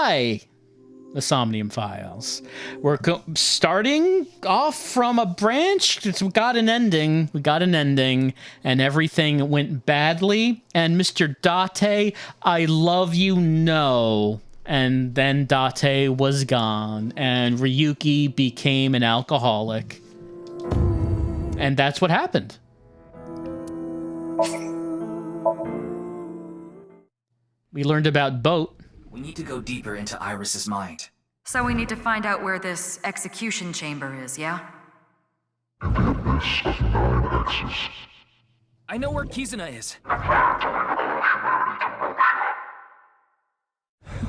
Hi, the Somnium Files. We're starting off from a branch. We got an ending. And everything went badly. And Mr. Date, I love you, no. And then Date was gone. And Ryuki became an alcoholic. And that's what happened. We learned about Boat. We need to go deeper into Iris's mind. So we need to find out where this execution chamber is, yeah? In the abyss of 9 X's. I know where Kizuna is. How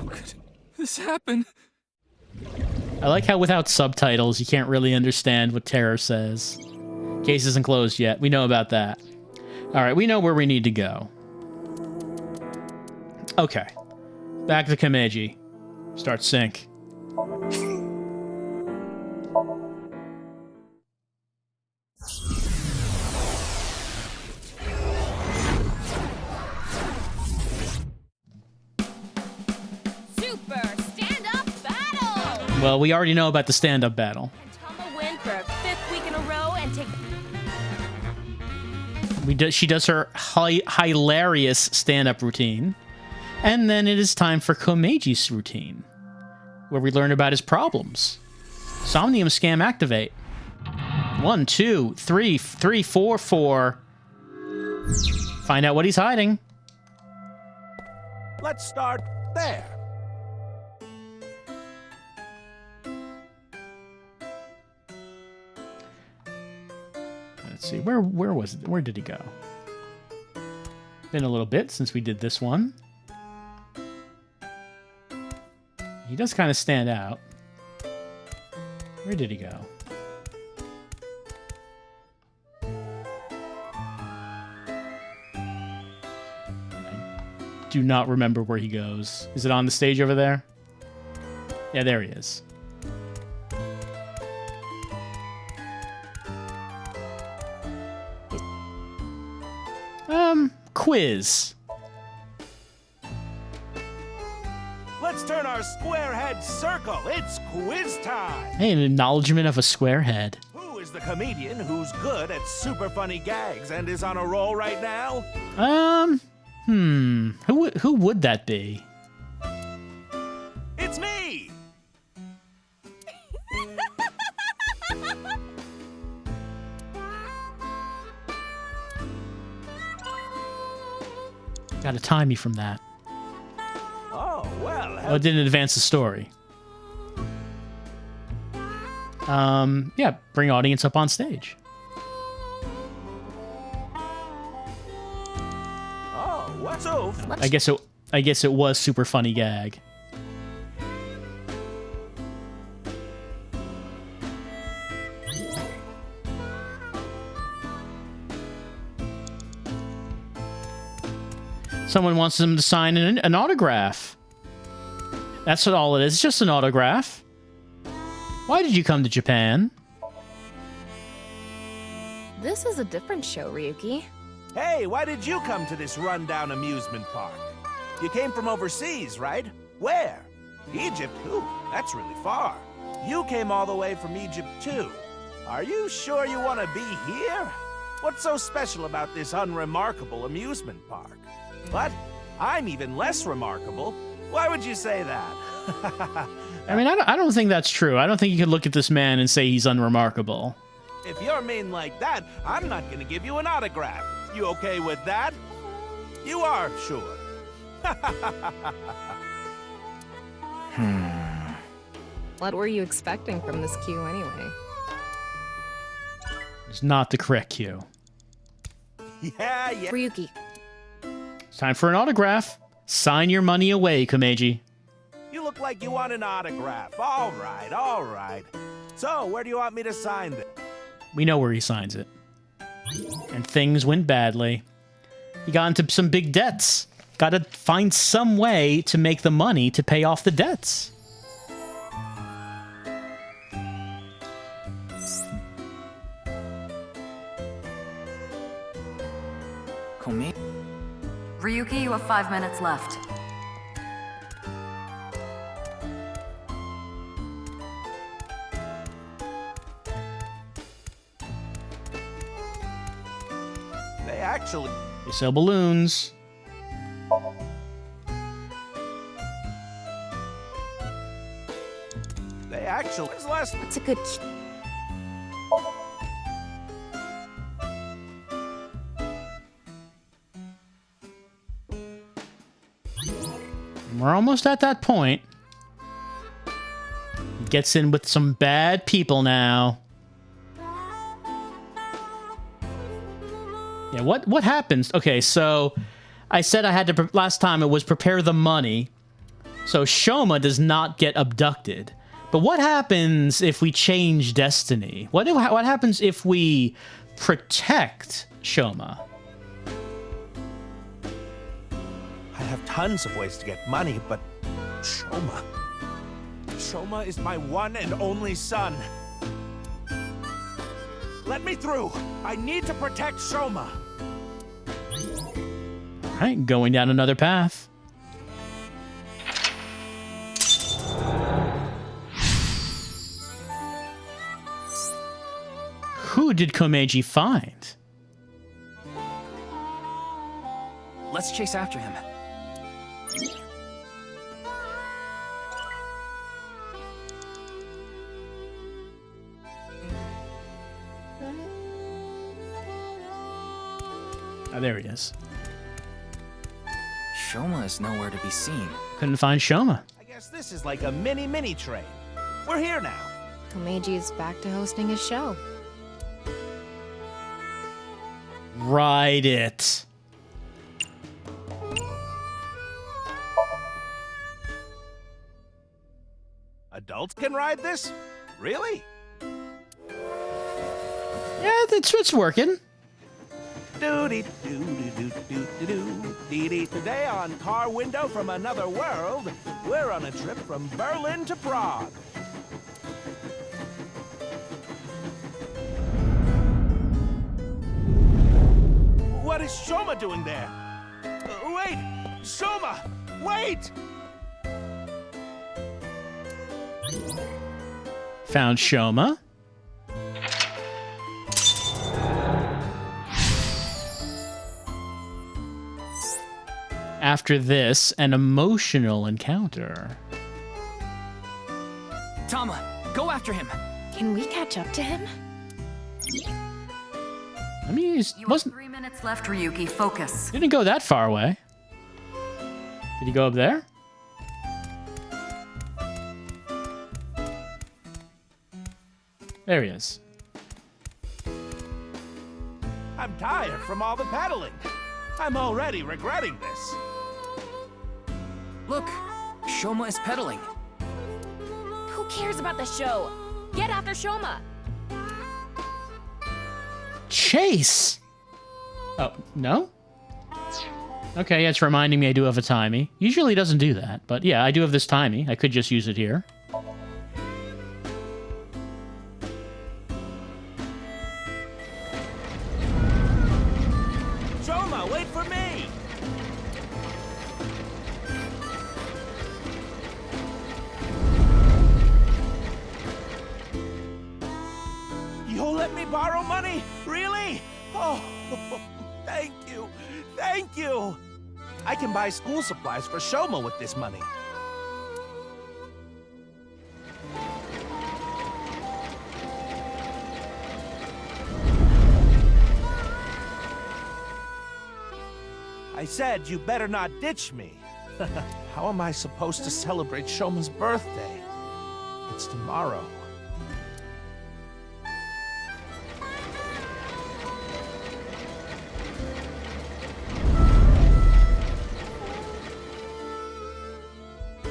could this happen? I like how without subtitles, you can't really understand what Terror says. Case isn't closed yet. We know about that. Alright, we know where we need to go. Okay. Back to Kameji. Start sync. Super stand-up battle! Well, we already know about the stand-up battle. Tama win for a 5th week in a row and take... She does her hilarious stand-up routine. And then it is time for Komeji's routine, where we learn about his problems. Somnium scam activate. 1, 2, 3, 3, 4, 4. Find out what he's hiding. Let's start there. Let's see, where was it? Where did he go? Been a little bit since we did this one. He does kind of stand out. Where did he go? I do not remember where he goes. Is it on the stage over there? Yeah, there he is. Quiz. Let's turn our square head circle. It's quiz time. Hey, an acknowledgement of a square head. Who is the comedian who's good at super funny gags and is on a roll right now? Who would that be? It's me. Gotta time me from that. Oh, well. Well, it didn't advance the story. Yeah, bring audience up on stage. Oh, what's so? I guess it was super funny gag. Someone wants them to sign an autograph. That's what all it is. It's just an autograph. Why did you come to Japan? This is a different show, Ryuki. Hey, why did you come to this rundown amusement park? You came from overseas, right? Where? Egypt? Ooh, that's really far. You came all the way from Egypt, too. Are you sure you want to be here? What's so special about this unremarkable amusement park? But I'm even less remarkable. Why would you say that? I mean, I don't think that's true. I don't think you could look at this man and say he's unremarkable. If you're mean like that, I'm not going to give you an autograph. You okay with that? You are, sure. What were you expecting from this cue anyway? It's not the correct cue. Yeah. Ryuki. It's time for an autograph. Sign your money away, Komeji. You look like you want an autograph. All right. So, where do you want me to sign this? We know where he signs it. And things went badly. He got into some big debts. Got to find some way to make the money to pay off the debts. Ryuki, you have 5 minutes left. They actually... They sell balloons. When's the last... That's a good. We're almost at that point. Gets in with some bad people now. Yeah, what happens? Okay, so I said I had to... Last time it was prepare the money. So Shoma does not get abducted. But what happens if we change destiny? What happens if we protect Shoma? I have tons of ways to get money, but Shoma... Shoma is my one and only son. Let me through. I need to protect Shoma. All right, going down another path. Who did Komeiji find? Let's chase after him. Oh, there he is. Shoma is nowhere to be seen. Couldn't find Shoma. I guess this is like a mini train. We're here now. Komeiji is back to hosting his show. Ride it. Adults can ride this? Really? Yeah, it's working. Today on Car Window from Another World, we're on a trip from Berlin to Prague. What is Shoma doing there? Wait! Shoma! Wait! Found Shoma. After this, an emotional encounter. Tama, go after him. Can we catch up to him? I mean, he You have 3 minutes left, Ryuki. Focus. didn't go that far away. Did he go up there? There he is. I'm tired from all the pedaling. I'm already regretting this. Look, Shoma is pedaling. Who cares about the show? Get after Shoma. Chase! Oh, no? Okay, yeah, it's reminding me I do have a timey. Usually it doesn't do that, but yeah, I do have this timey. I could just use it here. Shoma, wait for me! You'll let me borrow money? Really? Oh, thank you. Thank you. I can buy school supplies for Shoma with this money. I said you better not ditch me. How am I supposed to celebrate Shoma's birthday? It's tomorrow.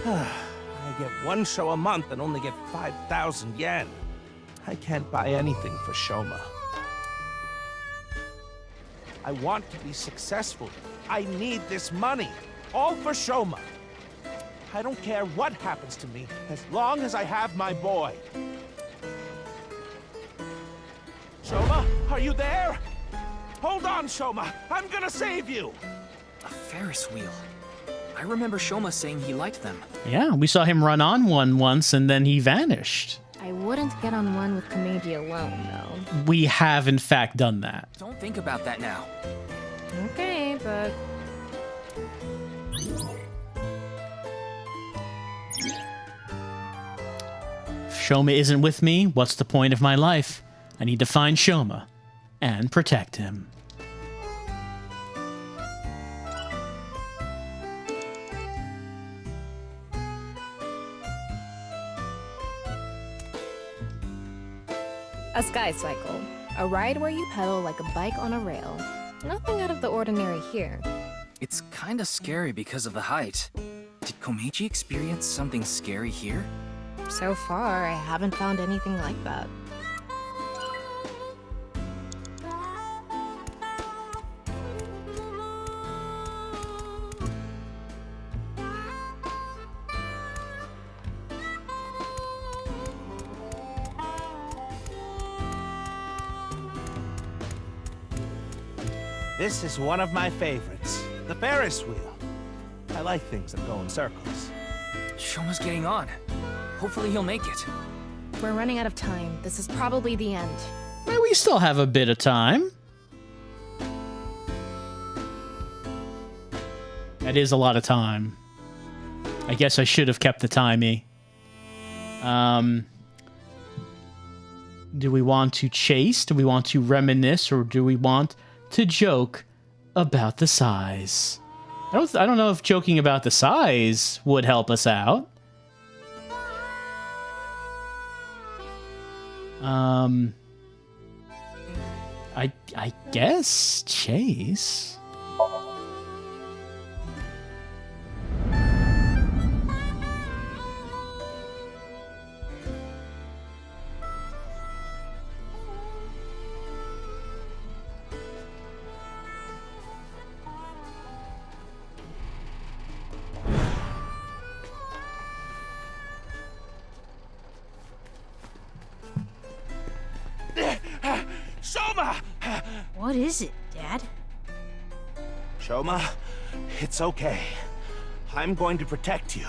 I get one show a month and only get 5,000 yen. I can't buy anything for Shoma. I want to be successful. I need this money. All for Shoma. I don't care what happens to me as long as I have my boy. Shoma, are you there? Hold on, Shoma. I'm gonna save you. A Ferris wheel. I remember Shoma saying he liked them. Yeah, we saw him run on one once and then he vanished. I wouldn't get on one with Komeiji alone, though. We have, in fact, done that. Don't think about that now. Okay, but If Shoma isn't with me, what's the point of my life? I need to find Shoma and protect him. a sky cycle. A ride where you pedal like a bike on a rail. Nothing out of the ordinary here. It's kinda scary because of the height. Did Komeiji experience something scary here? So far, I haven't found anything like that. This is one of my favorites. The Ferris wheel. I like things that go in circles. Shoma's getting on. Hopefully he'll make it. We're running out of time. This is probably the end. Well, we still have a bit of time. That is a lot of time. I guess I should have kept the timey. Do we want to chase? Do we want to reminisce? Or do we want to joke about the size? I don't know if joking about the size would help us out. I guess chase. Shoma! What is it, Dad? Shoma, it's okay. I'm going to protect you.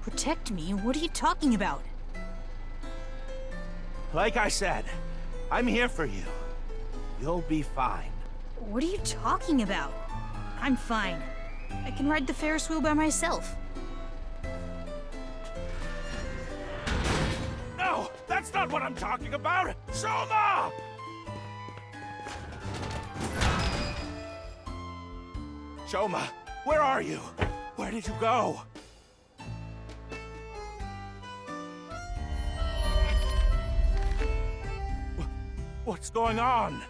Protect me? What are you talking about? Like I said, I'm here for you. You'll be fine. What are you talking about? I'm fine. I can ride the Ferris wheel by myself. No, that's not what I'm talking about! Shoma! Shoma, where are you? Where did you go? What's going on?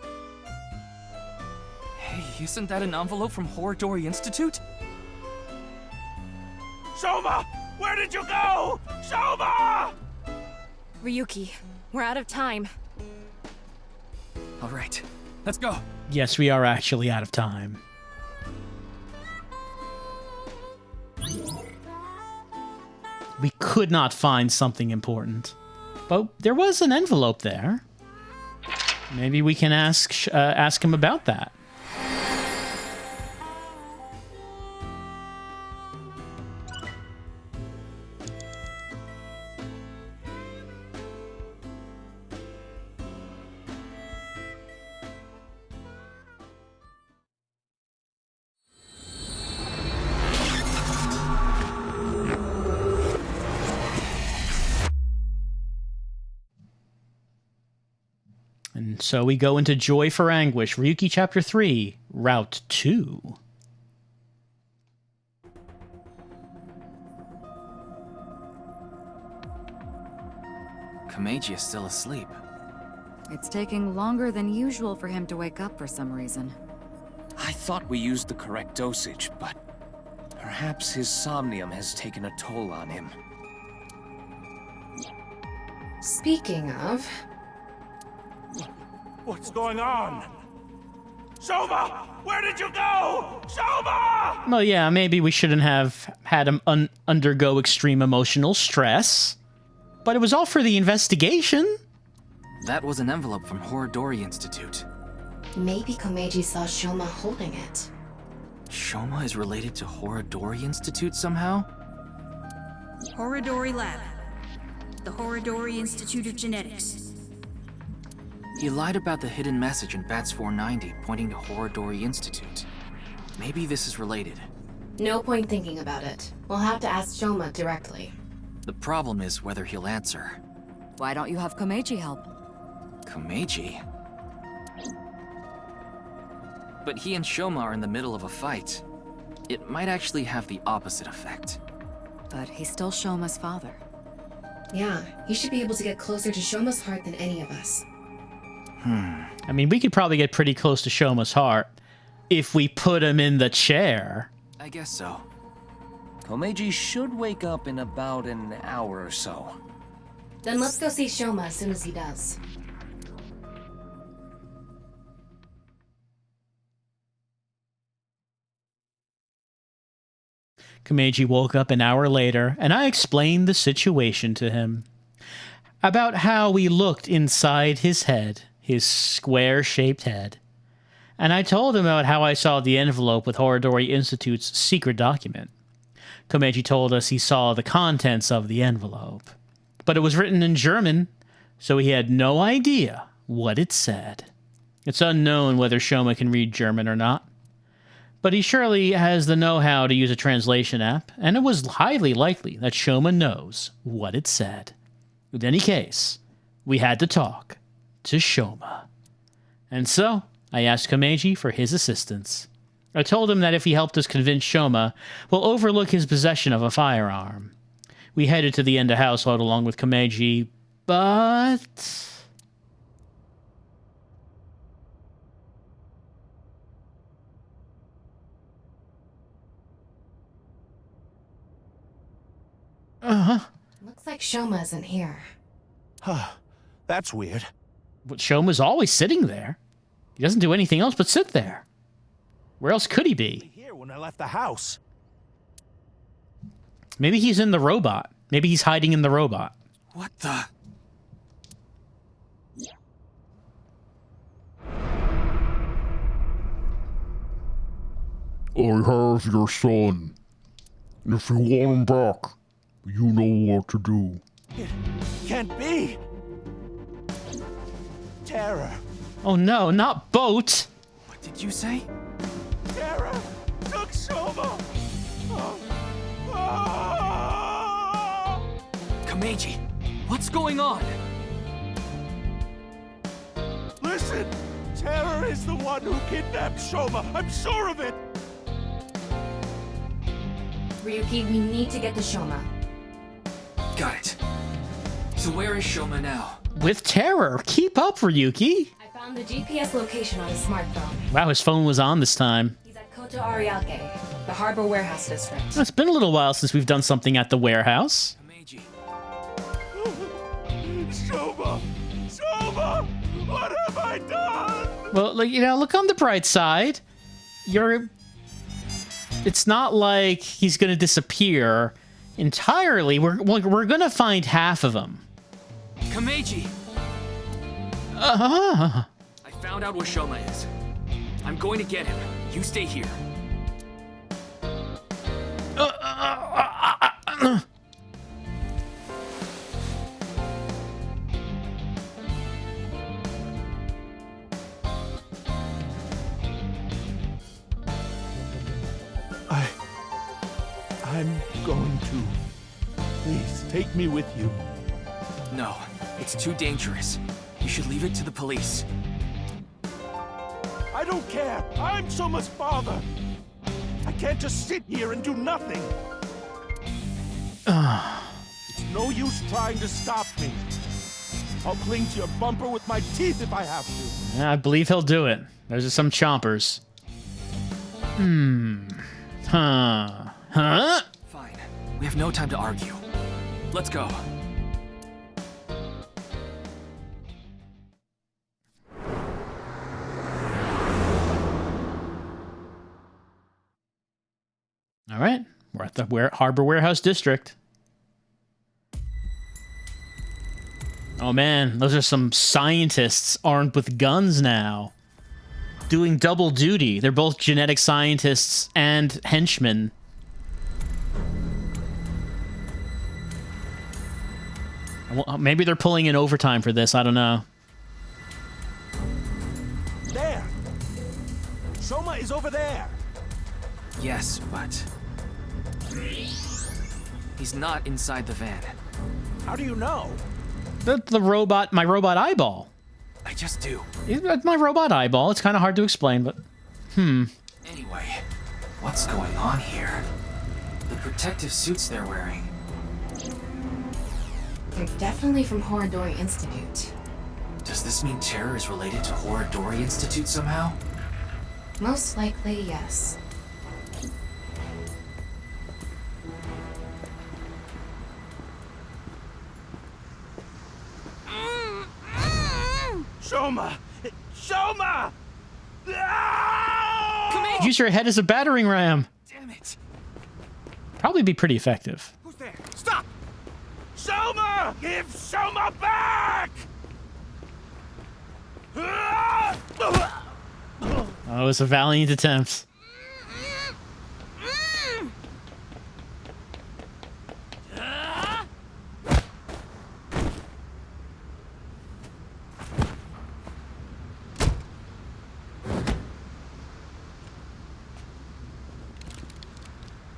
Hey, isn't that an envelope from Horodori Institute? Shoma! Where did you go? Shoma! Ryuki, we're out of time. All right, let's go. Yes, we are actually out of time. We could not find something important. But there was an envelope there. Maybe we can ask him about that. And so we go into Joy for Anguish, Ryuki Chapter 3, Route 2. Komeiji is still asleep. It's taking longer than usual for him to wake up for some reason. I thought we used the correct dosage, but perhaps his somnium has taken a toll on him. Speaking of, What's going on? Shoma! Where did you go? Shoma! Well, yeah, maybe we shouldn't have had him undergo extreme emotional stress. But it was all for the investigation. That was an envelope from Horodori Institute. maybe Komeiji saw Shoma holding it. Shoma is related to Horodori Institute somehow? Horodori Lab. the Horodori Institute of Genetics. He lied about the hidden message in Bats 490 pointing to Horodori Institute. Maybe this is related. No point thinking about it. We'll have to ask Shoma directly. The problem is whether he'll answer. Why don't you have Komeiji help? Komeiji? But he and Shoma are in the middle of a fight. It might actually have the opposite effect. But he's still Shoma's father. Yeah, he should be able to get closer to Shoma's heart than any of us. I mean, we could probably get pretty close to Shoma's heart if we put him in the chair. I guess so. Komeiji should wake up in about an hour or so. Then let's go see Shoma as soon as he does. Komeiji woke up an hour later, and I explained the situation to him. About how we looked inside his head, his square-shaped head. And I told him about how I saw the envelope with Horodori Institute's secret document. Komeiji told us he saw the contents of the envelope. But it was written in German, so he had no idea what it said. It's unknown whether Shoma can read German or not. But he surely has the know-how to use a translation app, and it was highly likely that Shoma knows what it said. In any case, we had to talk to Shoma. And so, I asked Komeiji for his assistance. I told him that if he helped us convince Shoma, we'll overlook his possession of a firearm. We headed to the Enda household along with Komeiji, but... Looks like Shoma isn't here. That's weird. But Shoma's always sitting there. He doesn't do anything else but sit there. Where else could he be? Here when I left the house. Maybe he's in the robot. Maybe he's hiding in the robot. What the? I have your son. If you want him back, you know what to do. It can't be. Terror. Oh no, not Boat! What did you say? Terror took Shoma. Ah! Komeiji, what's going on? Listen, Terror is the one who kidnapped Shoma. I'm sure of it. Ryuki, we need to get to Shoma. Got it. So where is Shoma now? With Terror. Keep up, Ryuki. I found the GPS location on his smartphone. Wow, his phone was on this time. He's at Koto Ariake, the harbor warehouse district. It's been a little while since we've done something at the warehouse. Komeiji. Shoma! Shoma! What have I done? Well, like, you know, look on the bright side. It's not like he's gonna disappear entirely. We're gonna find half of him. Komeiji! Uh-huh. I found out where Shoma is. I'm going to get him. You stay here. I'm going to. Please, take me with you. No, it's too dangerous. You should leave it to the police. I don't care. I'm Shoma's father. I can't just sit here and do nothing. It's no use trying to stop me. I'll cling to your bumper with my teeth if I have to. Yeah, I believe he'll do it. Those are some chompers. Huh? Fine. We have no time to argue. Let's go. All right. We're at the Harbor Warehouse District. Oh man, those are some scientists armed with guns now. Doing double duty. They're both genetic scientists and henchmen. I Well, maybe they're pulling in overtime for this. I don't know. There! Shoma is over there! Yes, but... he's not inside the van. How do you know? The robot, my robot eyeball. I just do. It's my robot eyeball. It's kind of hard to explain, but... Anyway, what's going on here? The protective suits they're wearing. They're definitely from Horodori Institute. Does this mean terror is related to Horodori Institute somehow? Most likely, yes. Shoma! Shoma! Ah! Use your head as a battering ram. Damn it! Probably be pretty effective. Who's there? Stop! Shoma! Give Shoma back! Ah! Oh, it was a valiant attempt.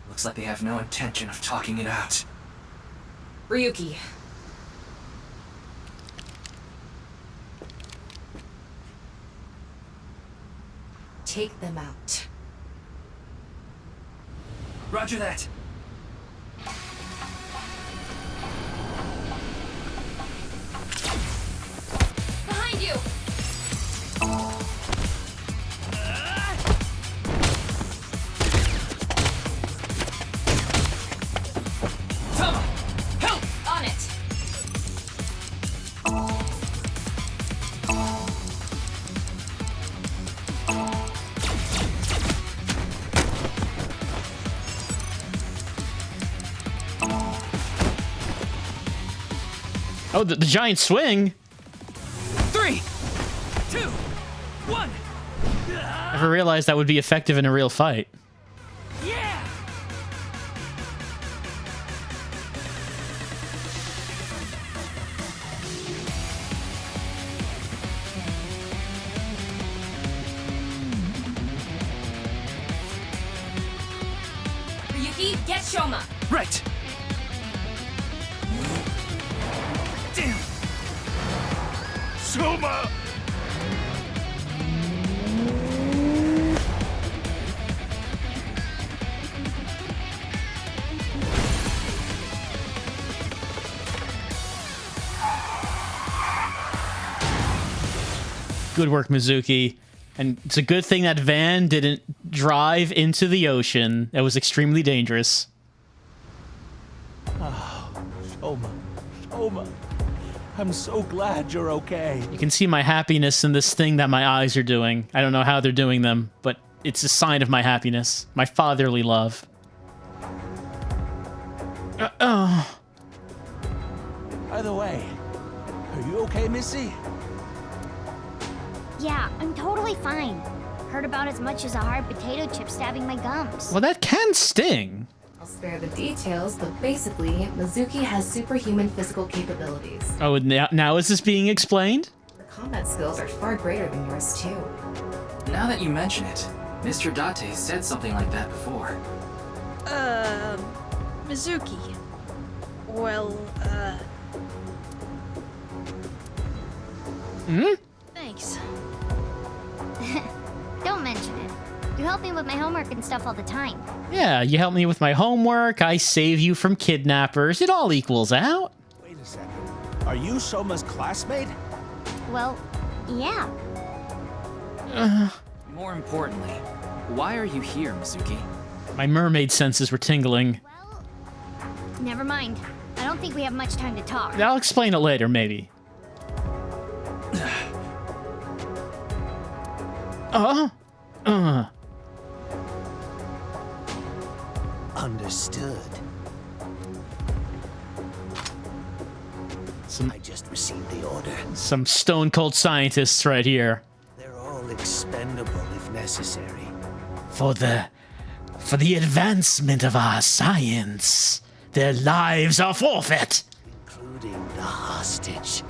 Looks like they have no intention of talking it out. Ryuki. Take them out. Roger that. Behind you! Tama! Help! On it! Oh, the giant swing. 3, 2, 1. Never realized that would be effective in a real fight. Yeah! Ryuki, get Shoma! Right. Damn. Shoma! Good work, Mizuki. And it's a good thing that van didn't drive into the ocean. That was extremely dangerous. Shoma. Shoma. I'm so glad you're okay. You can see my happiness in this thing that my eyes are doing. I don't know how they're doing them, but it's a sign of my happiness. My fatherly love. Oh. By the way, are you okay, Missy? Yeah, I'm totally fine. Heard about as much as a hard potato chip stabbing my gums. Well, that can sting. I'll spare the details, but basically, Mizuki has superhuman physical capabilities. Oh, now is this being explained? The combat skills are far greater than yours, too. Now that you mention it, Mr. Date said something like that before. Mizuki. Well, thanks. Don't mention it. You help me with my homework and stuff all the time. Yeah, you help me with my homework, I save you from kidnappers, it all equals out. Wait a second. Are you Shoma's classmate? Well, yeah. More importantly, why are you here, Mizuki? My mermaid senses were tingling. Well, never mind. I don't think we have much time to talk. I'll explain it later, maybe. Understood. Some I just received the order. Some stone cold scientists right here. They're all expendable if necessary. For the advancement of our science, their lives are forfeit. Including Including the hostage.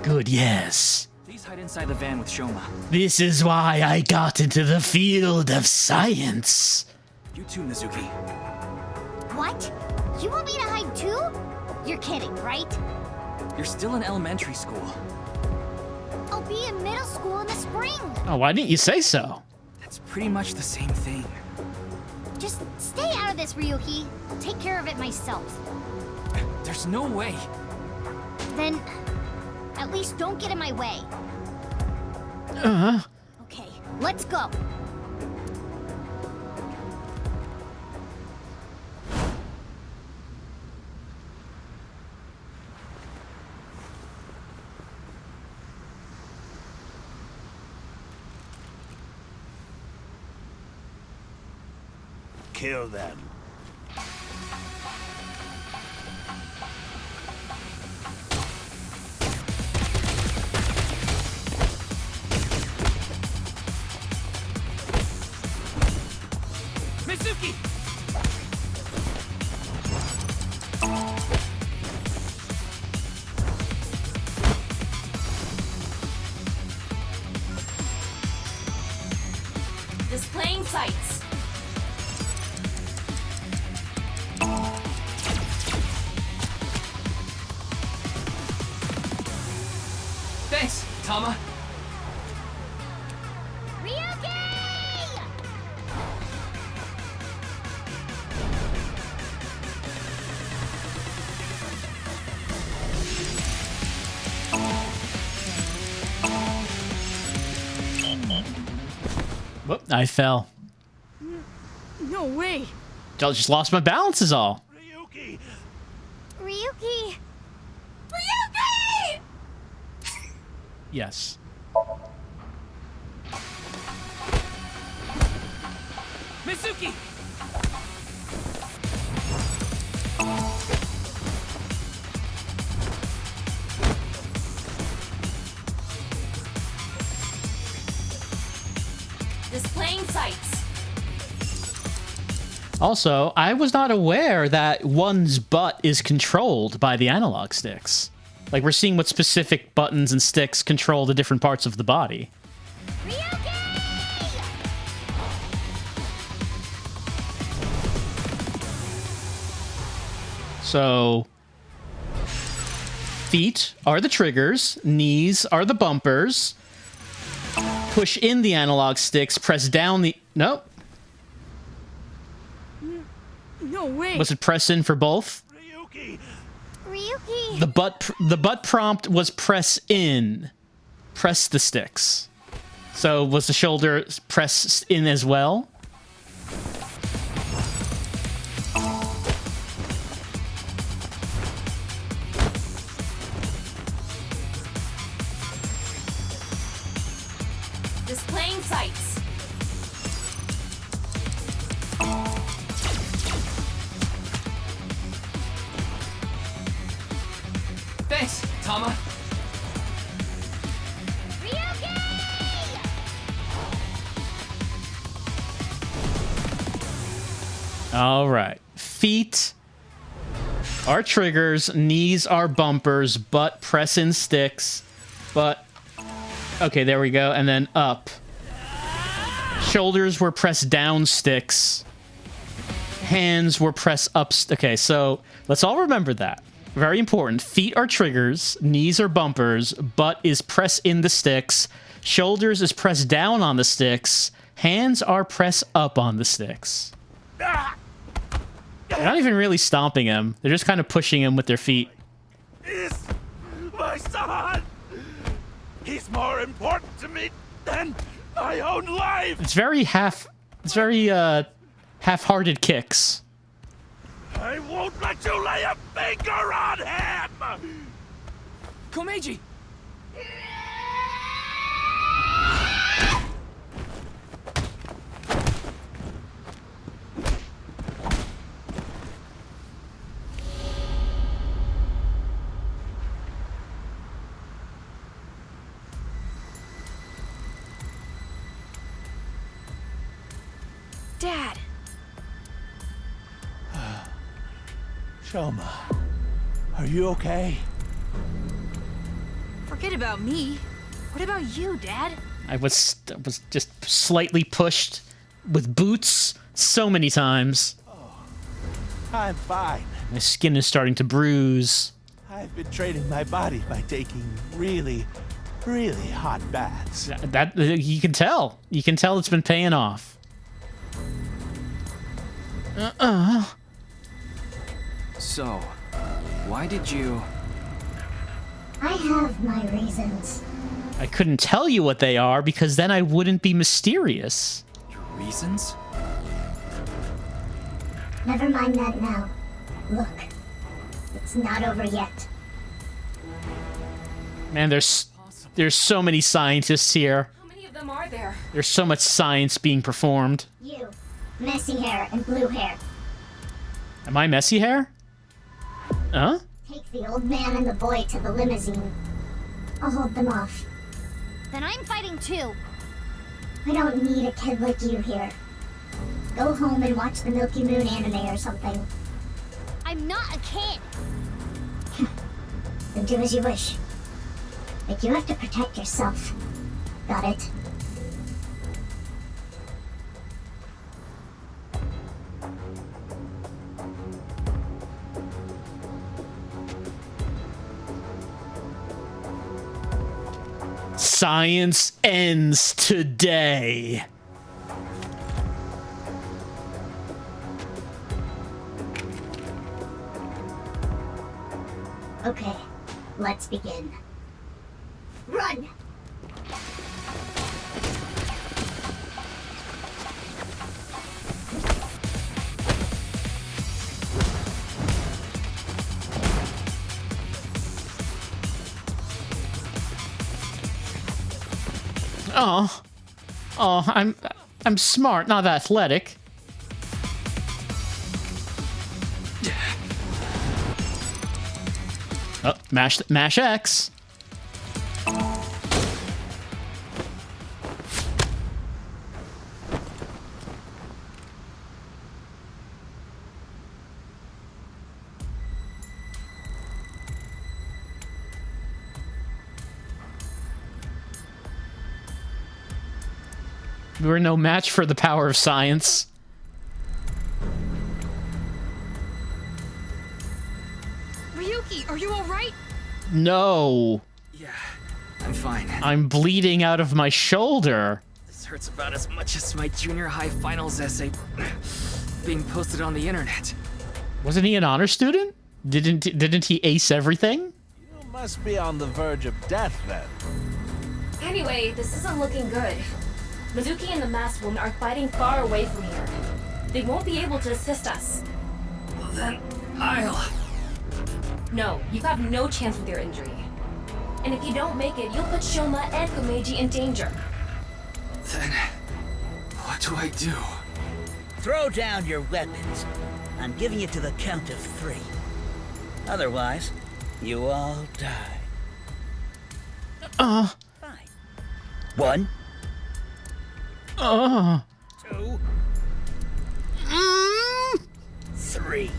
Good, yes. Please hide inside the van with Shoma. This is why I got into the field of science. You too, Mizuki. What? You want me to hide too? You're kidding, right? You're still in elementary school. I'll be in middle school in the spring. Oh, why didn't you say so? That's pretty much the same thing. Just stay out of this, Ryuki. I'll take care of it myself. There's no way. Then, at least don't get in my way. Okay, let's go. Kill them. Mizuki! Displaying sights. Thanks, Tama. Ryuki! Whoop, I fell. No way. I just lost my balance is all. Ryuki! Yes. Mizuki! Displaying sights. Also, I was not aware that one's butt is controlled by the analog sticks. Like, we're seeing what specific buttons and sticks control the different parts of the body. So, feet are the triggers, knees are the bumpers. Push in the analog sticks, press down the... Nope. No way. Was it press in for both? Ryuki! The butt prompt was press in. Press the sticks. So was the shoulder press in as well? Displaying sights. Thanks, Tama. All right. Feet are triggers, knees are bumpers, butt press in sticks, butt... Okay, there we go. And then up. Shoulders were press down sticks. Hands were press up... Okay, so let's all remember that. Very important. Feet are triggers, knees are bumpers, butt is press in the sticks, shoulders is press down on the sticks, hands are press up on the sticks. They're not even really stomping him. They're just kind of pushing him with their feet. Is my son. He's more important to me than my own life. It's very half-hearted kicks. I won't let you lay a finger on him! Komeiji! Dad. Shoma, are you okay? Forget about me. What about you, Dad? I was just slightly pushed with boots so many times. I'm fine. My skin is starting to bruise. I've been training my body by taking really, really hot baths. That you can tell. You can tell it's been paying off. So, why did you... I have my reasons. I couldn't tell you what they are because then I wouldn't be mysterious. Your reasons? Never mind that now. Look, it's not over yet. Man, there's so many scientists here. How many of them are there? There's so much science being performed. You, messy hair and blue hair. Am I messy hair? Huh? Take the old man and the boy to the limousine. I'll hold them off. Then I'm fighting too. I don't need a kid like you here. Go home and watch the Milky Moon anime or something. I'm not a kid. Then do as you wish. But you have to protect yourself. Got it? Science ends today. Okay, let's begin. Run! Oh, I'm smart, not athletic. Oh, mash X. We were no match for the power of science. Ryuki, are you alright? No. Yeah, I'm fine. I'm bleeding out of my shoulder. This hurts about as much as my junior high finals essay being posted on the internet. Wasn't he an honor student? Didn't he ace everything? You must be on the verge of death then. Anyway, this isn't looking good. Mizuki and the masked woman are fighting far away from here. They won't be able to assist us. Well then, I'll... No, you have no chance with your injury. And if you don't make it, you'll put Shoma and Komeiji in danger. Then, what do I do? Throw down your weapons. I'm giving you to the count of 3. Otherwise, you all die. Fine. 1. 2. 3.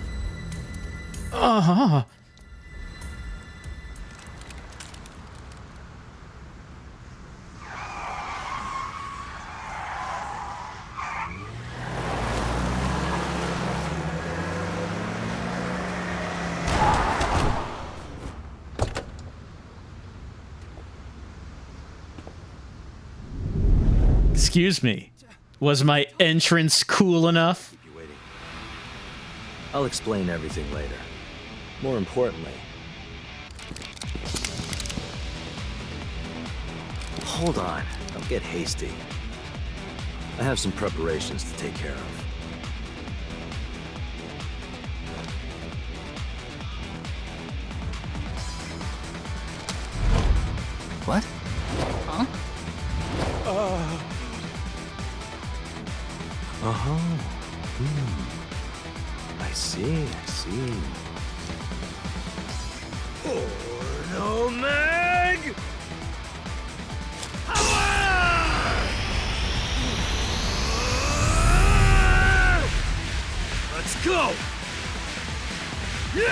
Excuse me. Was my entrance cool enough? Keep you waiting. I'll explain everything later. More importantly... Hold on. Don't get hasty. I have some preparations to take care of. What? Huh? I see. No mag! Let's go! Yeah!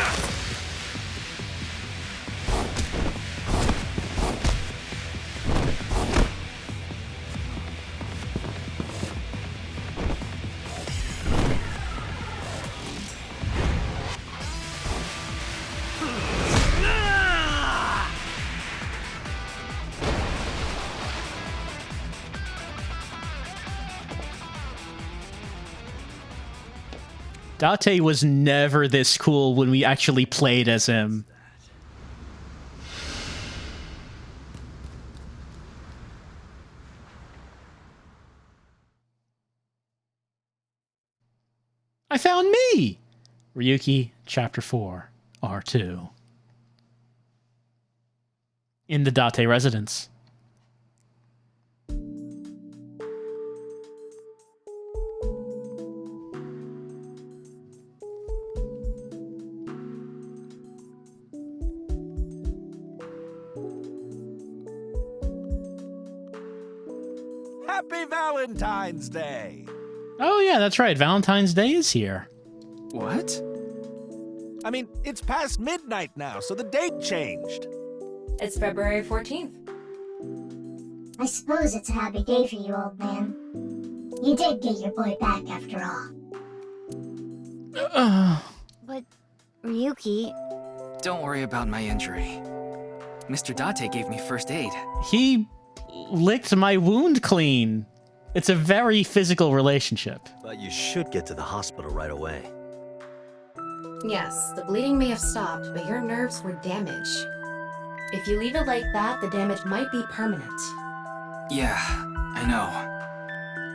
Date was never this cool when we actually played as him. I found me! Ryuki, Chapter 4, R2. In the Date residence. Happy Valentine's Day! Oh yeah, that's right. Valentine's Day is here. What? I mean, it's past midnight now, so the date changed. It's February 14th. I suppose it's a happy day for you, old man. You did get your boy back after all. But, Ryuki... Don't worry about my injury. Mr. Date gave me first aid. He licked my wound clean. It's a very physical relationship. But you should get to the hospital right away. Yes, the bleeding may have stopped, but your nerves were damaged. If you leave it like that, the damage might be permanent. Yeah, I know.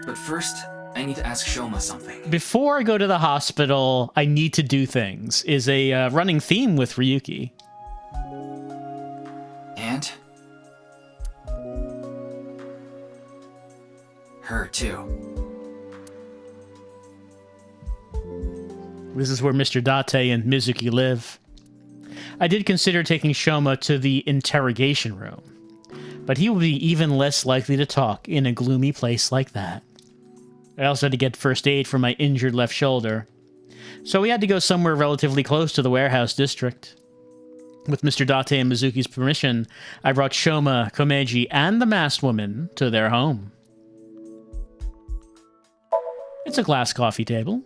But first, I need to ask Shoma something. Before I go to the hospital, I need to do things, is a running theme with Ryuki. And? Her, too. This is where Mr. Date and Mizuki live. I did consider taking Shoma to the interrogation room, but he would be even less likely to talk in a gloomy place like that. I also had to get first aid for my injured left shoulder, so we had to go somewhere relatively close to the warehouse district. With Mr. Date and Mizuki's permission, I brought Shoma, Komeiji, and the masked woman to their home. It's a glass coffee table.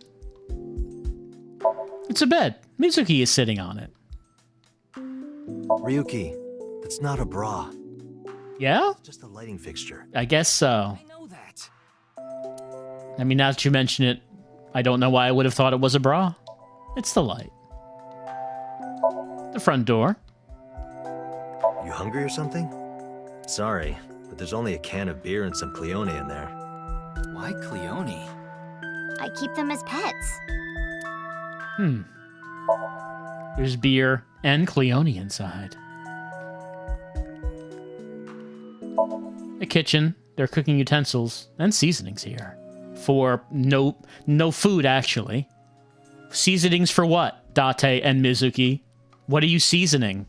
It's a bed. Mizuki is sitting on it. Ryuki, that's not a bra. Yeah? It's just a lighting fixture. I guess so. I know that. I mean, now that you mention it, I don't know why I would have thought it was a bra. It's the light. The front door. You hungry or something? Sorry, but there's only a can of beer and some Cleone in there. Why Cleone? I keep them as pets. There's beer and Cleone inside. A kitchen. There are cooking utensils and seasonings here. For no food, actually. Seasonings for what, Date and Mizuki? What are you seasoning?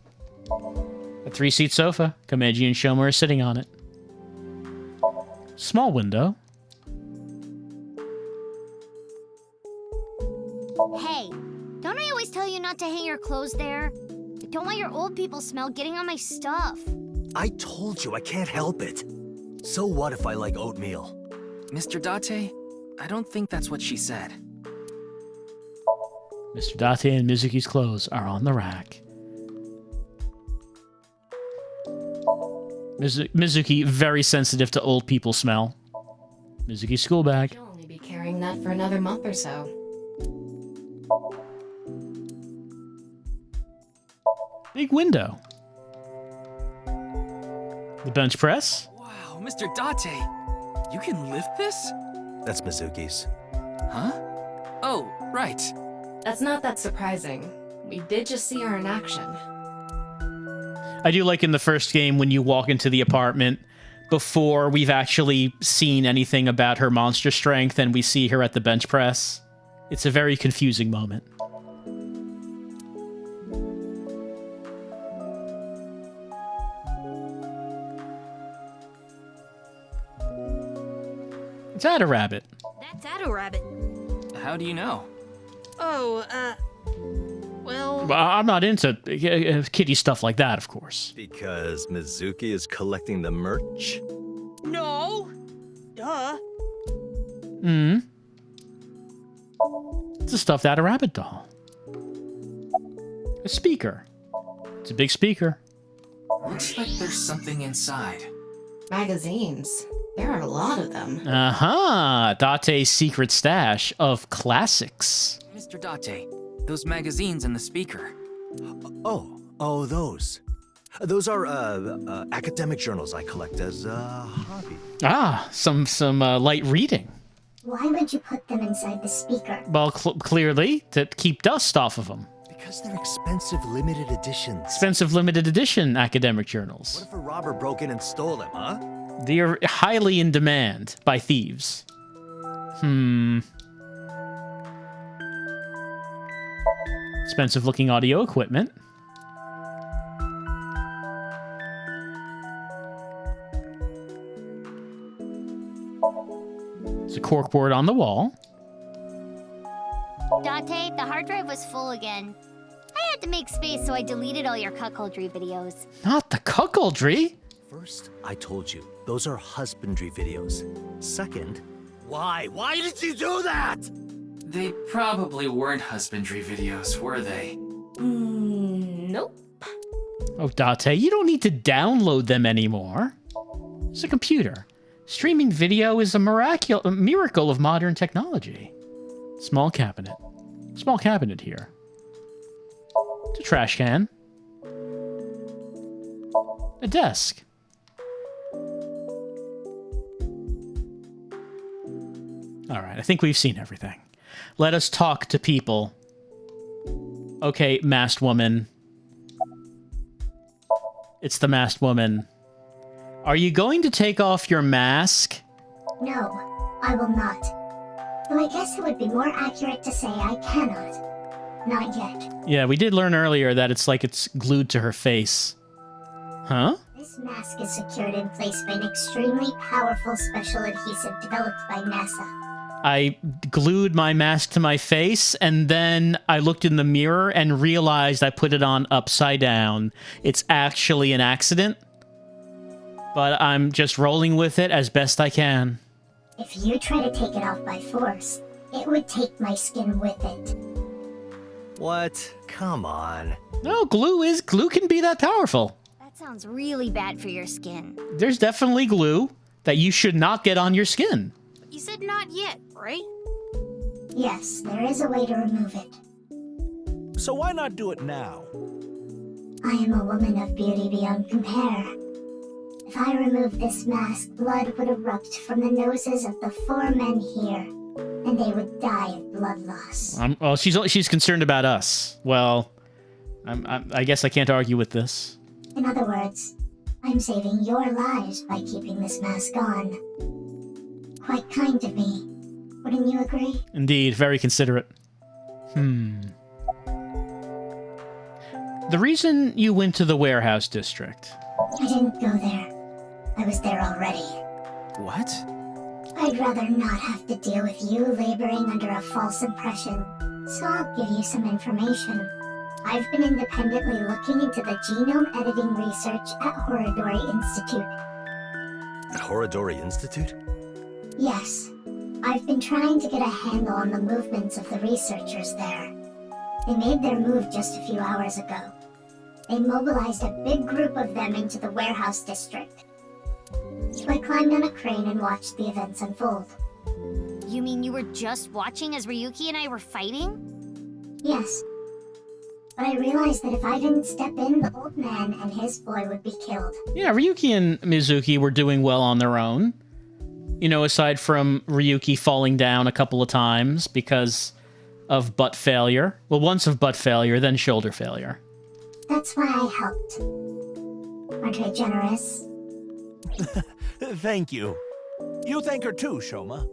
A 3-seat sofa. Komeiji and Shoma are sitting on it. Small window. Hey, don't I always tell you not to hang your clothes there? I don't want your old people smell getting on my stuff. I told you I can't help it. So what if I like oatmeal? Mr. Date, I don't think that's what she said. Mr. Date and Mizuki's clothes are on the rack. Mizuki, very sensitive to old people smell. Mizuki's school bag. She'll only be carrying that for another month or so. Big window. The bench press. Wow, Mr. Date, you can lift this? That's Mizuki's. Huh? Oh, right. That's not that surprising. We did just see her in action. I do like in the first game when you walk into the apartment before we've actually seen anything about her monster strength and we see her at the bench press. It's a very confusing moment. It's Ada Rabbit. That's Ada Rabbit. How do you know? Oh, well, I'm not into kitty stuff like that, of course. Because Mizuki is collecting the merch? no. Duh. It's a stuffed Ada Rabbit doll. A speaker. It's a big speaker. Looks like there's something inside. Magazines. There are a lot of them. Uh-huh. Date's secret stash of classics. Mr. Date, those magazines and the speaker. Oh, those. Those are academic journals I collect as a hobby. Ah, some light reading. Why would you put them inside the speaker? Well, clearly to keep dust off of them. Because they're expensive limited editions. Expensive limited edition academic journals. What if a robber broke in and stole them, huh? They are highly in demand by thieves. Expensive looking audio equipment. There's a corkboard on the wall. Date, the hard drive was full again. I had to make space, so I deleted all your cuckoldry videos. Not the cuckoldry. First, I told you, those are husbandry videos. Second, why? Why did you do that? They probably weren't husbandry videos, were they? Nope. Oh, Date, you don't need to download them anymore. It's a computer. Streaming video is a miracle of modern technology. Small cabinet. Small cabinet here. It's a trash can. A desk. All right, I think we've seen everything. Let us talk to people. Okay, masked woman. It's the masked woman. Are you going to take off your mask? No, I will not. Though I guess it would be more accurate to say I cannot. Not yet. Yeah, we did learn earlier that it's like it's glued to her face. Huh? This mask is secured in place by an extremely powerful special adhesive developed by NASA. I glued my mask to my face, and then I looked in the mirror and realized I put it on upside down. It's actually an accident, but I'm just rolling with it as best I can. If you try to take it off by force, it would take my skin with it. What? Come on. No, glue can be that powerful. That sounds really bad for your skin. There's definitely glue that you should not get on your skin. You said not yet, right? Yes, there is a way to remove it. So why not do it now? I am a woman of beauty beyond compare. If I remove this mask, blood would erupt from the noses of the 4 men here, and they would die of blood loss. Well, she's concerned about us. Well, I guess I can't argue with this. In other words, I'm saving your lives by keeping this mask on. Quite kind of me. Wouldn't you agree? Indeed, very considerate. The reason you went to the warehouse district. I didn't go there. I was there already. What? I'd rather not have to deal with you laboring under a false impression, so I'll give you some information. I've been independently looking into the genome editing research at Horodori Institute. At Horodori Institute? Yes. I've been trying to get a handle on the movements of the researchers there. They made their move just a few hours ago. They mobilized a big group of them into the warehouse district. So I climbed on a crane and watched the events unfold. You mean you were just watching as Ryuki and I were fighting? Yes. But I realized that if I didn't step in, the old man and his boy would be killed. Yeah, Ryuki and Mizuki were doing well on their own. You know, aside from Ryuki falling down a couple of times because of butt failure. Well, once of butt failure, then shoulder failure. That's why I helped. Aren't I generous? Thank you. You thank her too, Shoma.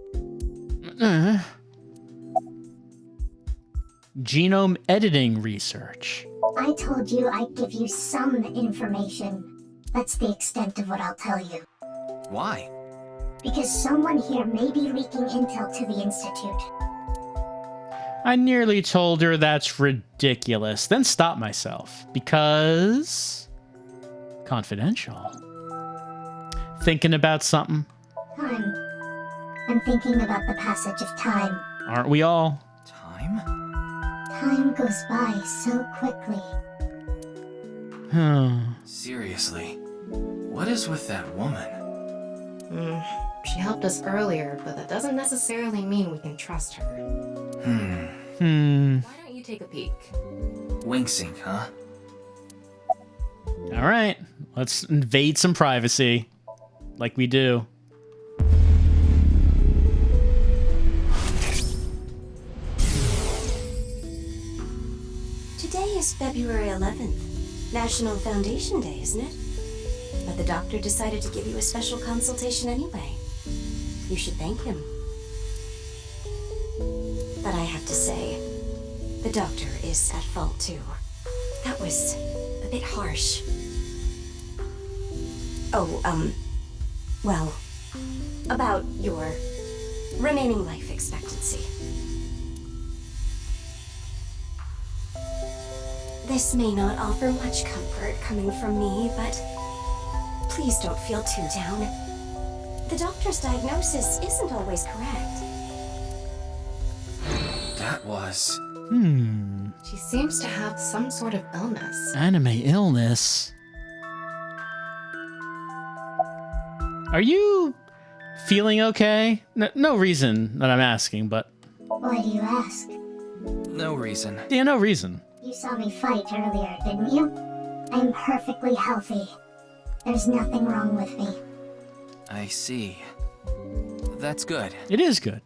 Genome editing research. I told you I'd give you some information. That's the extent of what I'll tell you. Why? Because someone here may be leaking intel to the Institute. I nearly told her that's ridiculous, then stopped myself. Because... confidential. Thinking about something? Time. I'm thinking about the passage of time. Aren't we all? Time? Time goes by so quickly. Seriously, what is with that woman? She helped us earlier, but that doesn't necessarily mean we can trust her. Why don't you take a peek? Wing sync, huh? All right, let's invade some privacy, like we do. Today is February 11th, National Foundation Day, isn't it? But the doctor decided to give you a special consultation anyway. You should thank him. But I have to say, the doctor is at fault too. That was a bit harsh. Oh, well, about your remaining life expectancy. This may not offer much comfort coming from me, but please don't feel too down. The doctor's diagnosis isn't always correct. That was... She seems to have some sort of illness. Anime illness. Are you feeling okay? No reason that I'm asking, but... Why do you ask? No reason. Yeah, no reason. You saw me fight earlier, didn't you? I'm perfectly healthy. There's nothing wrong with me. I see. That's good. It is good.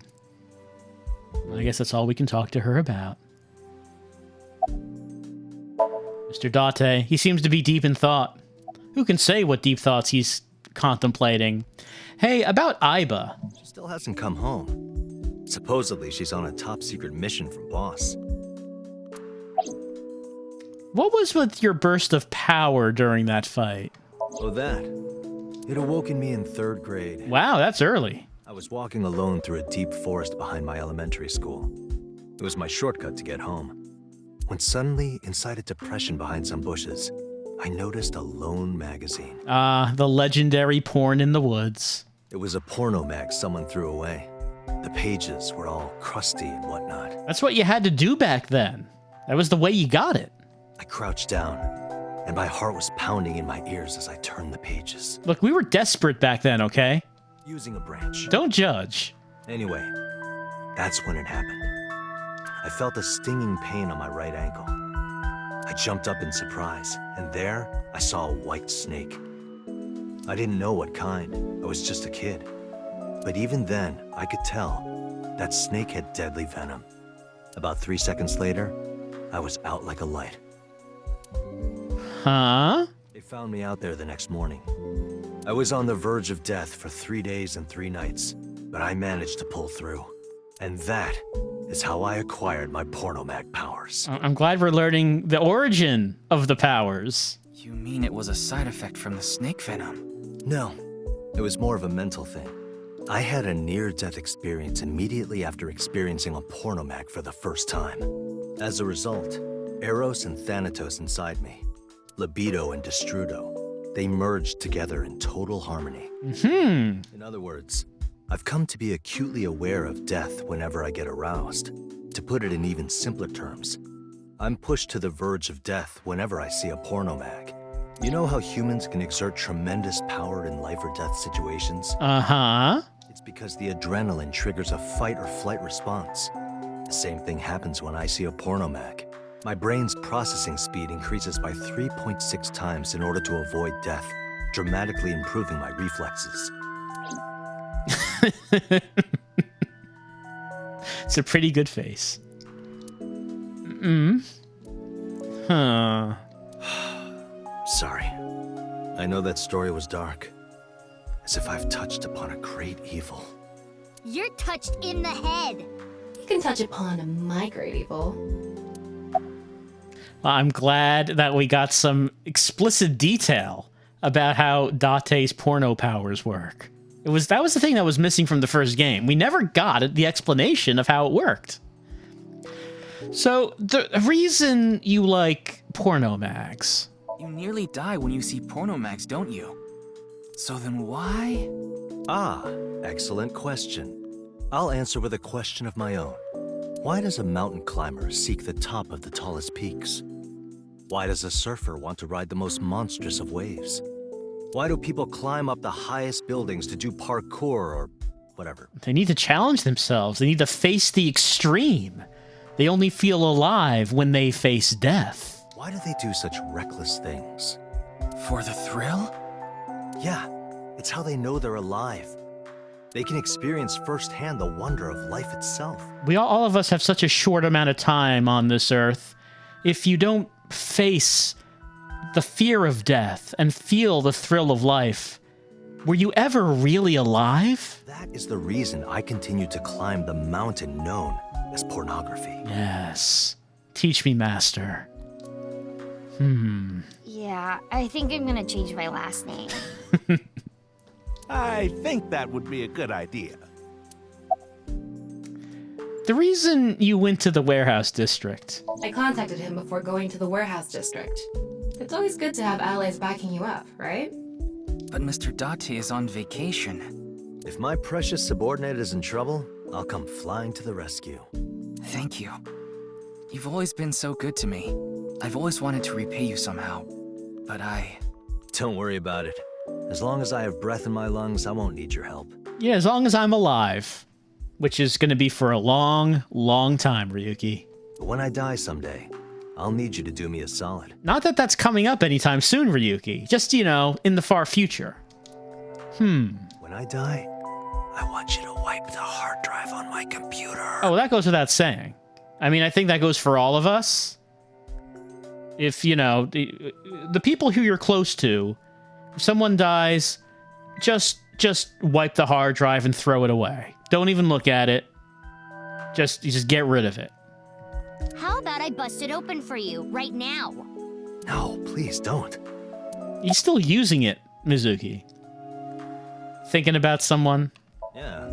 I guess that's all we can talk to her about. Mr. Date, he seems to be deep in thought. Who can say what deep thoughts he's contemplating? Hey, about Aiba. She still hasn't come home. Supposedly, she's on a top-secret mission from Boss. What was with your burst of power during that fight? Oh, that. It awoke in me in 3rd grade. Wow, that's early. I was walking alone through a deep forest behind my elementary school. It was my shortcut to get home. When suddenly, inside a depression behind some bushes, I noticed a lone magazine. Ah, the legendary porn in the woods. It was a porno mag someone threw away. The pages were all crusty and whatnot. That's what you had to do back then. That was the way you got it. I crouched down, and my heart was pounding in my ears as I turned the pages. Look, we were desperate back then, okay? Using a branch. Don't judge. Anyway, that's when it happened. I felt a stinging pain on my right ankle. I jumped up in surprise, and there I saw a white snake. I didn't know what kind. I was just a kid. But even then, I could tell that snake had deadly venom. About 3 seconds later, I was out like a light. Huh? They found me out there the next morning. I was on the verge of death for 3 days and 3 nights, but I managed to pull through. And that is how I acquired my pornomag powers. I'm glad we're learning the origin of the powers. You mean it was a side effect from the snake venom? No, it was more of a mental thing. I had a near-death experience immediately after experiencing a pornomag for the first time. As a result, Eros and Thanatos inside me, libido and destrudo, they merged together in total harmony. In other words, I've come to be acutely aware of death whenever I get aroused. To put it in even simpler terms, I'm pushed to the verge of death whenever I see a pornomag. You know how humans can exert tremendous power in life or death situations? Uh-huh. It's because the adrenaline triggers a fight or flight response. The same thing happens when I see a pornomag. My brain's processing speed increases by 3.6 times in order to avoid death, dramatically improving my reflexes. It's a pretty good face. Huh. Sorry. I know that story was dark. As if I've touched upon a great evil. You're touched in the head. You can touch upon my great evil. Well, I'm glad that we got some explicit detail about how Date's porno powers work. That was the thing that was missing from the first game. We never got the explanation of how it worked. So, the reason you like porno mags... You nearly die when you see porno mags, don't you? So then why? Ah, excellent question. I'll answer with a question of my own. Why does a mountain climber seek the top of the tallest peaks? Why does a surfer want to ride the most monstrous of waves? Why do people climb up the highest buildings to do parkour or whatever? They need to challenge themselves. They need to face the extreme. They only feel alive when they face death. Why do they do such reckless things? For the thrill? Yeah, it's how they know they're alive. They can experience firsthand the wonder of life itself. All of us have such a short amount of time on this earth. If you don't face the fear of death and feel the thrill of life, were you ever really alive? That is the reason I continue to climb the mountain known as pornography. Yes. Teach me, master. Yeah, I think I'm gonna change my last name. I think that would be a good idea. The reason you went to the warehouse district. I contacted him before going to the warehouse district. It's always good to have allies backing you up, right? But Mr. Date is on vacation. If my precious subordinate is in trouble, I'll come flying to the rescue. Thank you. You've always been so good to me. I've always wanted to repay you somehow, but Don't worry about it. As long as I have breath in my lungs, I won't need your help. Yeah, as long as I'm alive. Which is going to be for a long, long time, Ryuki. But when I die someday, I'll need you to do me a solid. Not that that's coming up anytime soon, Ryuki. Just, in the far future. When I die, I want you to wipe the hard drive on my computer. Oh, that goes without saying. I mean, I think that goes for all of us. If, the people who you're close to, if someone dies, just wipe the hard drive and throw it away. Don't even look at it. Just get rid of it. How about I bust it open for you right now? No, please don't. He's still using it, Mizuki. Thinking about someone? Yeah,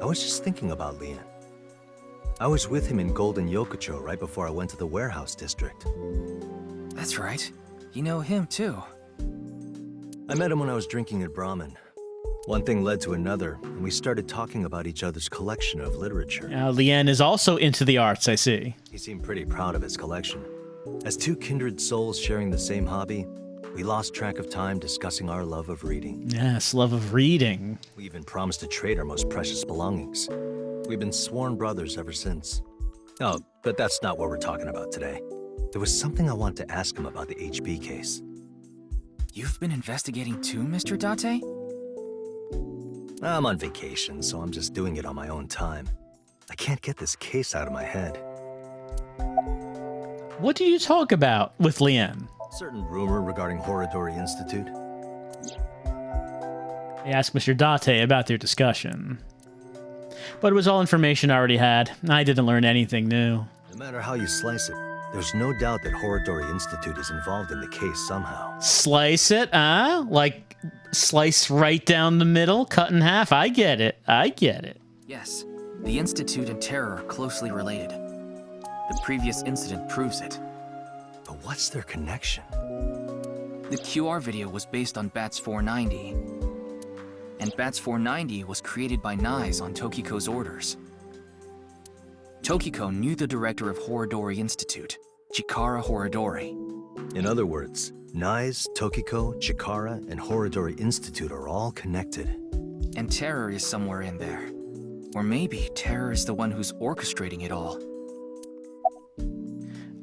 I was just thinking about Lian. I was with him in Golden Yokocho right before I went to the warehouse district. That's right. You know him too. I met him when I was drinking at Brahmin. One thing led to another, and we started talking about each other's collection of literature. Lien is also into the arts, I see. He seemed pretty proud of his collection. As two kindred souls sharing the same hobby, we lost track of time discussing our love of reading. Yes, love of reading. We even promised to trade our most precious belongings. We've been sworn brothers ever since. Oh, but that's not what we're talking about today. There was something I wanted to ask him about the HB case. You've been investigating too, Mr. Date? I'm on vacation, so I'm just doing it on my own time. I can't get this case out of my head. What do you talk about with Lien? Certain rumor regarding Horodori Institute. They asked Mr. Date about their discussion. But it was all information I already had. I didn't learn anything new. No matter how you slice it, there's no doubt that Horodori Institute is involved in the case somehow. Slice it, huh? Like, slice right down the middle, cut in half? I get it. Yes, the Institute and Terror are closely related. The previous incident proves it. But what's their connection? The QR video was based on Bats 490. And Bats 490 was created by Nyes on Tokiko's orders. Tokiko knew the director of Horodori Institute, Chikara Horodori. In other words, Nyes, Tokiko, Chikara, and Horodori Institute are all connected. And Terror is somewhere in there. Or maybe Terror is the one who's orchestrating it all.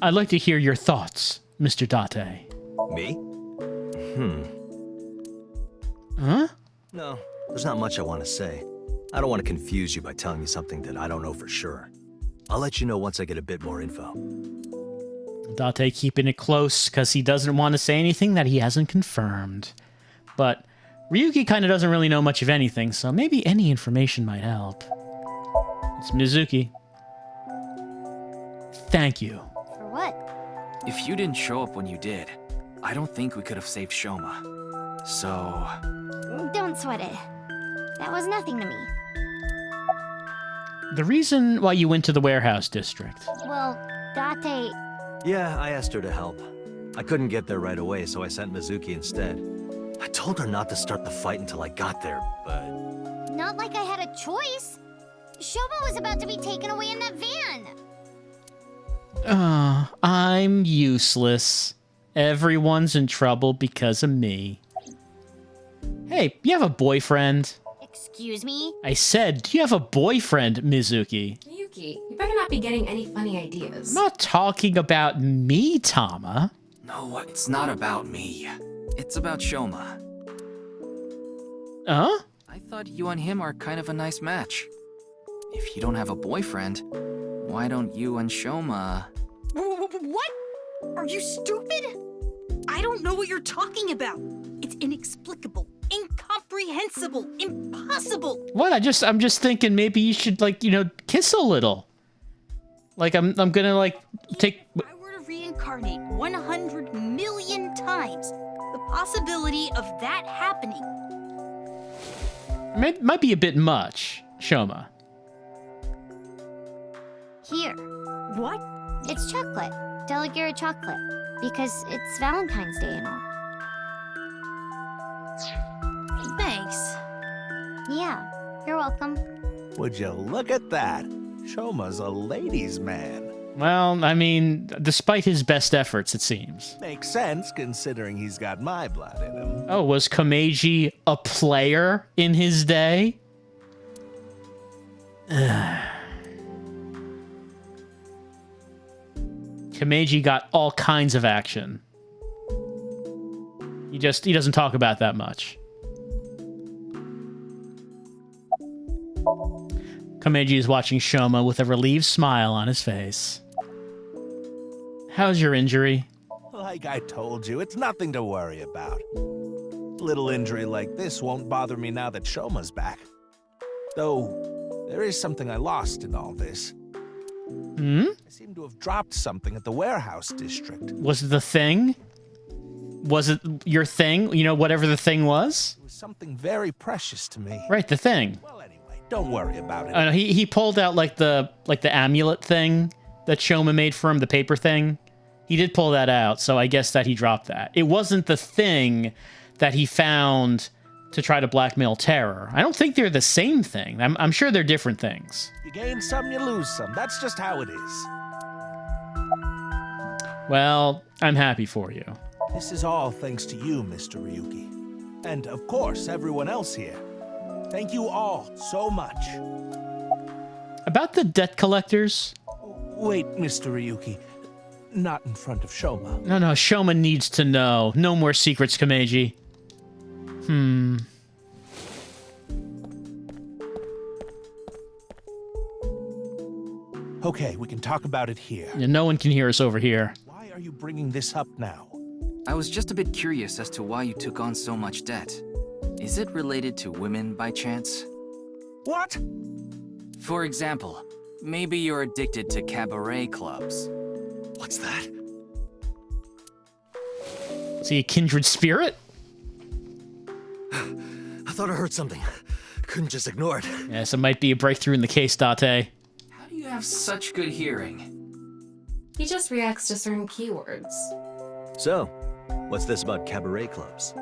I'd like to hear your thoughts, Mr. Date. Me? Huh? No, there's not much I want to say. I don't want to confuse you by telling you something that I don't know for sure. I'll let you know once I get a bit more info. Date keeping it close because he doesn't want to say anything that he hasn't confirmed. But Ryuki kind of doesn't really know much of anything, so maybe any information might help. It's Mizuki. Thank you. For what? If you didn't show up when you did, I don't think we could have saved Shoma. So... Don't sweat it. That was nothing to me. The reason why you went to the warehouse district. Well, Date... Yeah, I asked her to help. I couldn't get there right away, so I sent Mizuki instead. I told her not to start the fight until I got there, but... Not like I had a choice. Shoma was about to be taken away in that van. I'm useless. Everyone's in trouble because of me. Hey, you have a boyfriend? Excuse me? I said, do you have a boyfriend, Mizuki? Yuki, you better not be getting any funny ideas. I'm not talking about me, Tama. No, it's not about me. It's about Shoma. Huh? I thought you and him are kind of a nice match. If you don't have a boyfriend, why don't you and Shoma... What? Are you stupid? I don't know what you're talking about. It's inexplicable, incomprehensible, impossible. What? I'm just thinking maybe you should, like, you know, kiss a little. Like, I'm gonna, like, take... If I were to reincarnate 100 million times, the possibility of that happening... Might be a bit much, Shoma. Here. What? It's chocolate. Delicate chocolate. Because it's Valentine's Day and all. Thanks. Yeah, you're welcome. Would you look at that? Shoma's a ladies' man. Well, I mean, despite his best efforts, it seems. Makes sense, considering he's got my blood in him. Oh, was Komeiji a player in his day? Komeiji got all kinds of action. He doesn't talk about that much. Komeiji is watching Shoma with a relieved smile on his face. How's your injury? Like I told you, it's nothing to worry about. Little injury like this won't bother me now that Shoma's back. Though, there is something I lost in all this. Hmm? I seem to have dropped something at the warehouse district. Was it the thing? Was it your thing? You know, whatever the thing was? It was something very precious to me. Right, the thing. Well, anyway, don't worry about it. I know, he pulled out like the amulet thing that Shoma made for him, the paper thing. He did pull that out, so I guess that he dropped that. It wasn't the thing that he found to try to blackmail Terror. I don't think they're the same thing. I'm sure they're different things. You gain some, you lose some. That's just how it is. Well, I'm happy for you. This is all thanks to you, Mr. Ryuki. And, of course, everyone else here. Thank you all so much. About the debt collectors? Wait, Mr. Ryuki. Not in front of Shoma. No, Shoma needs to know. No more secrets, Komeiji. Okay, we can talk about it here. Yeah, no one can hear us over here. Why are you bringing this up now? I was just a bit curious as to why you took on so much debt. Is it related to women by chance? What? For example, maybe you're addicted to cabaret clubs. What's that? Is he a kindred spirit? I thought I heard something. Couldn't just ignore it. Yes, it might be a breakthrough in the case, Date. How do you have such good hearing? He just reacts to certain keywords. So, what's this about cabaret clubs?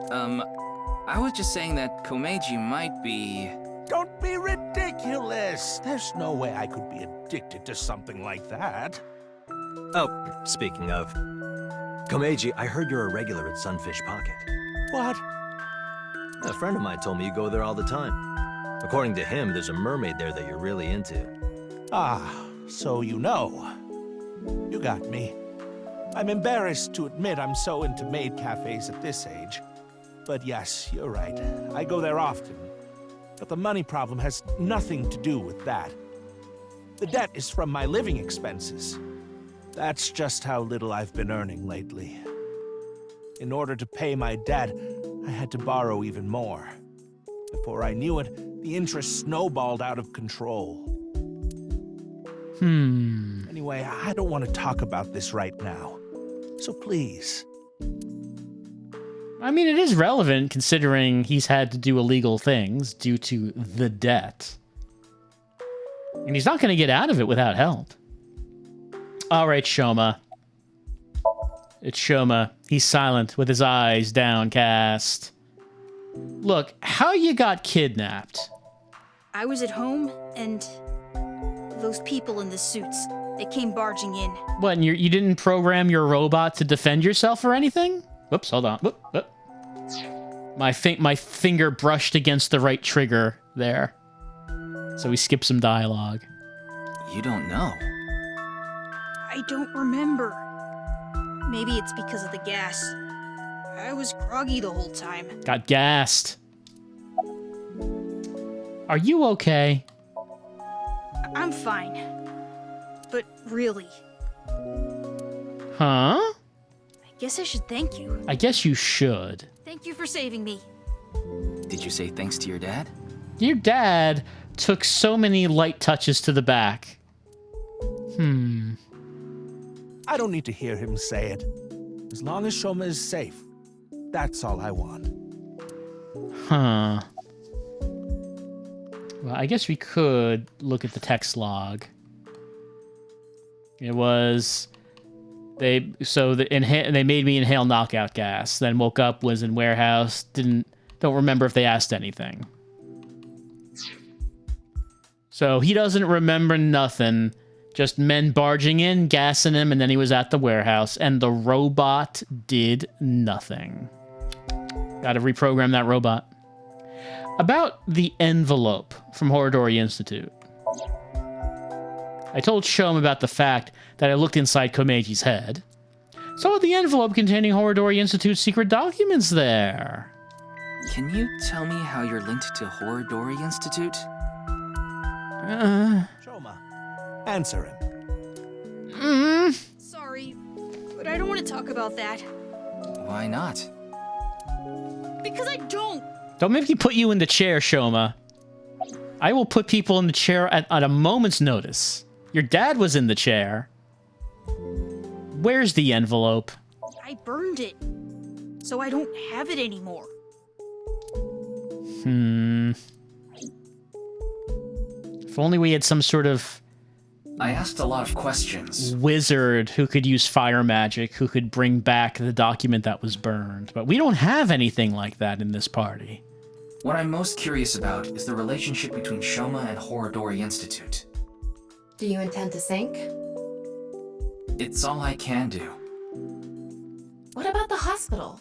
I was just saying that Komeiji might be... Don't be ridiculous! There's no way I could be addicted to something like that. Oh, speaking of... Komeiji, I heard you're a regular at Sunfish Pocket. What? A friend of mine told me you go there all the time. According to him, there's a mermaid there that you're really into. Ah, so you know. You got me. I'm embarrassed to admit I'm so into maid cafes at this age. But yes, you're right. I go there often. But the money problem has nothing to do with that. The debt is from my living expenses. That's just how little I've been earning lately. In order to pay my debt, I had to borrow even more. Before I knew it, the interest snowballed out of control. Anyway, I don't want to talk about this right now. So please. I mean, it is relevant considering he's had to do illegal things due to the debt. And he's not going to get out of it without help. All right, Shoma. It's Shoma. He's silent with his eyes downcast. Look, how you got kidnapped? I was at home, and those people in the suits, they came barging in. What, and you didn't program your robot to defend yourself or anything? Whoops, hold on. Whoop. My finger brushed against the right trigger there. So we skipped some dialogue. You don't know. I don't remember. Maybe it's because of the gas. I was groggy the whole time. Got gassed. Are you okay? I'm fine. But really, Huh? I guess I should thank you. I guess you should. Thank you for saving me. Did you say thanks to your dad? Your dad took so many light touches to the back. I don't need to hear him say it. As long as Shoma is safe, that's all I want. Huh. Well, I guess we could look at the text log. It was they made me inhale knockout gas. Then woke up, was in warehouse. Don't remember if they asked anything. So he doesn't remember nothing. Just men barging in, gassing him, and then he was at the warehouse, and the robot did nothing. Got to reprogram that robot. About the envelope from Horodori Institute. I told Shoma about the fact that I looked inside Komeji's head. Saw the envelope containing Horodori Institute's secret documents there. Can you tell me how you're linked to Horodori Institute? Shoma, answer him. Sorry, but I don't want to talk about that. Why not? Because I don't. Don't make me put you in the chair, Shoma. I will put people in the chair at a moment's notice. Your dad was in the chair. Where's the envelope? I burned it, so I don't have it anymore. If only we had some sort of... I asked a lot of questions. Wizard who could use fire magic, who could bring back the document that was burned. But we don't have anything like that in this party. What I'm most curious about is the relationship between Shoma and Horodori Institute. Do you intend to sink? It's all I can do. What about the hospital?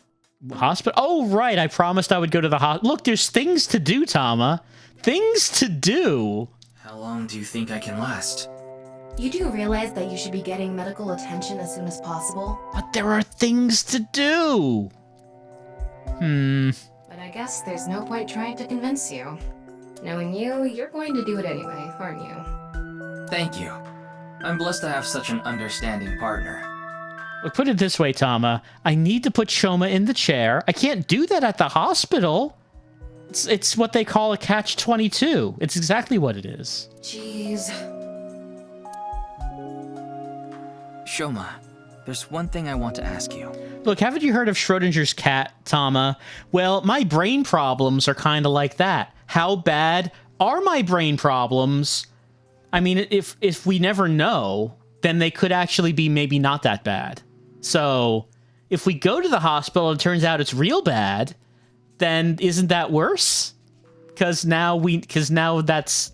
Hospital? Oh, right. I promised I would go to the hospital. Look, there's things to do, Tama. Things to do. How long do you think I can last? You do realize that you should be getting medical attention as soon as possible? But there are things to do. But I guess there's no point trying to convince you. Knowing you, you're going to do it anyway, aren't you? Thank you. I'm blessed to have such an understanding partner. Look, put it this way, Tama. I need to put Shoma in the chair. I can't do that at the hospital. It's what they call a catch-22. It's exactly what it is. Jeez. Shoma, there's one thing I want to ask you. Look, haven't you heard of Schrodinger's cat, Tama? Well, my brain problems are kind of like that. How bad are my brain problems? I mean, if we never know, then they could actually be maybe not that bad. So, if we go to the hospital and it turns out it's real bad, then isn't that worse? Because now it's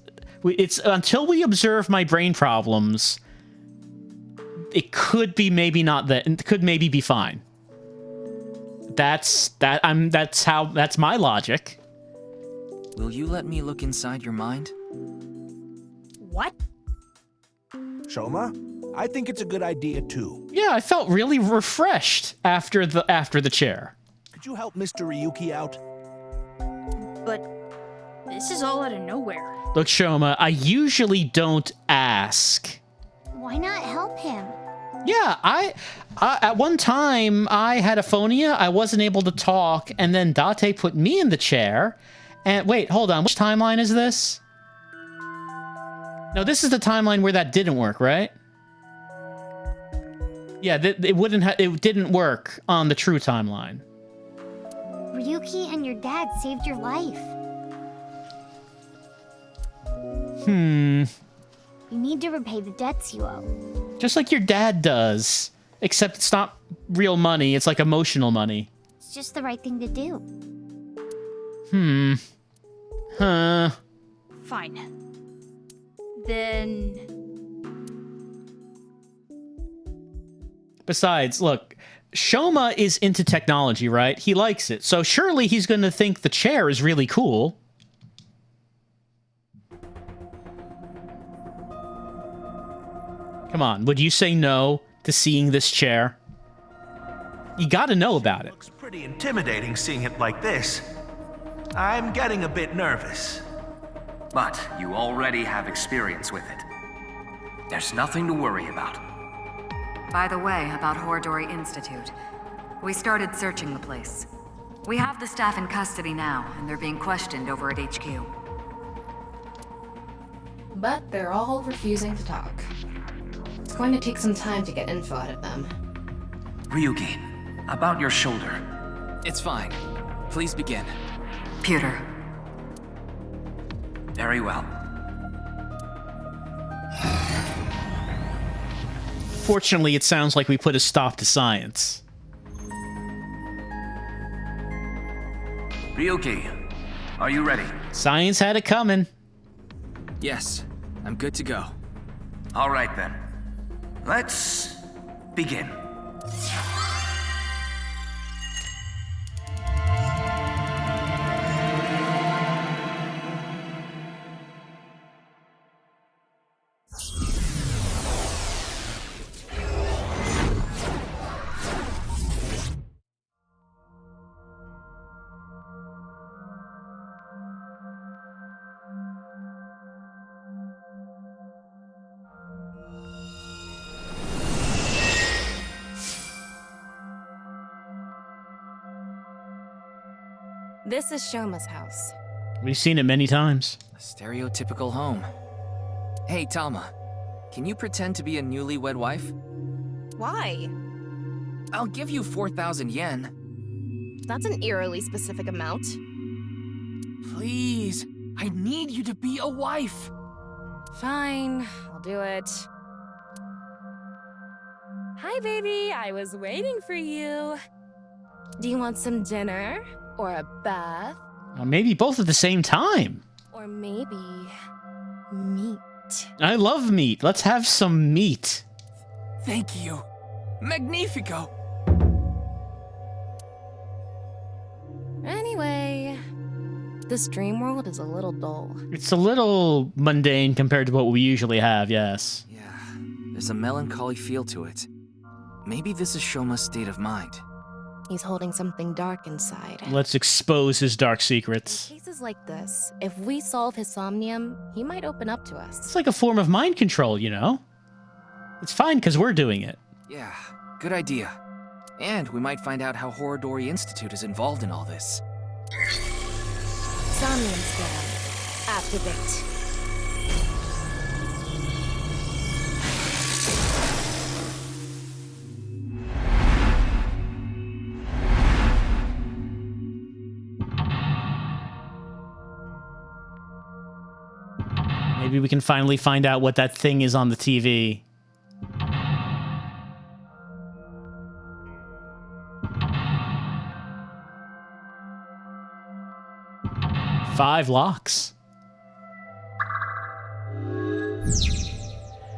until we observe my brain problems, it could be maybe not that, it could maybe be fine. That's my logic. Will you let me look inside your mind? What? Shoma, I think it's a good idea too. Yeah, I felt really refreshed after the chair. Could you help Mr. Ryuki out? But this is all out of nowhere. Look, Shoma, I usually don't ask. Why not help him? Yeah, I at one time I had aphonia. I wasn't able to talk, and then Date put me in the chair. And wait, hold on. Which timeline is this? No, this is the timeline where that didn't work, right? Yeah, it didn't work on the true timeline. Ryuki and your dad saved your life. You need to repay the debts you owe. Just like your dad does. Except it's not real money, it's like emotional money. It's just the right thing to do. Huh. Fine. Then... Besides, look, Shoma is into technology, right? He likes it. So surely he's going to think the chair is really cool. Come on, would you say no to seeing this chair? You gotta know about it. Looks pretty intimidating seeing it like this. I'm getting a bit nervous. But you already have experience with it. There's nothing to worry about. By the way, about Horadori Institute. We started searching the place. We have the staff in custody now, and they're being questioned over at HQ. But they're all refusing to talk. It's going to take some time to get info out of them. Ryuki, about your shoulder. It's fine. Please begin. Pewter. Very well. Fortunately, it sounds like we put a stop to science. Ryuki, are you ready? Science had it coming. Yes, I'm good to go. All right then. Let's begin. This is Shoma's house. We've seen it many times. A stereotypical home. Hey, Tama. Can you pretend to be a newlywed wife? Why? I'll give you 4,000 yen. That's an eerily specific amount. Please, I need you to be a wife. Fine, I'll do it. Hi, baby. I was waiting for you. Do you want some dinner? Or a bath? Maybe both at the same time. Or maybe meat. I love meat. Let's have some meat. Thank you. Magnifico. Anyway, this dream world is a little dull. It's a little mundane compared to what we usually have, yes. Yeah, there's a melancholy feel to it. Maybe this is Shoma's state of mind. He's holding something dark inside. Let's expose his dark secrets. In cases like this, if we solve his somnium, he might open up to us. It's like a form of mind control, you know? It's fine because we're doing it. Yeah, good idea. And we might find out how Horadori Institute is involved in all this. Somnium scan. Activate. Maybe we can finally find out what that thing is on the TV. Five locks.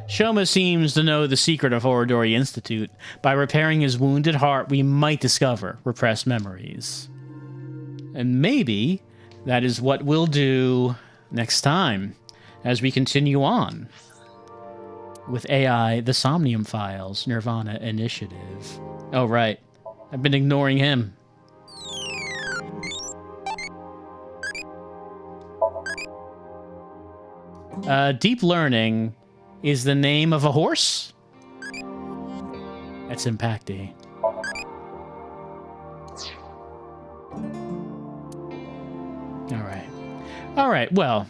Shoma seems to know the secret of Horadori Institute. By repairing his wounded heart, we might discover repressed memories. And maybe that is what we'll do next time, as we continue on with AI, the Somnium Files, Nirvana Initiative. Oh, right. I've been ignoring him. Deep Learning is the name of a horse? That's Impacty. All right, well,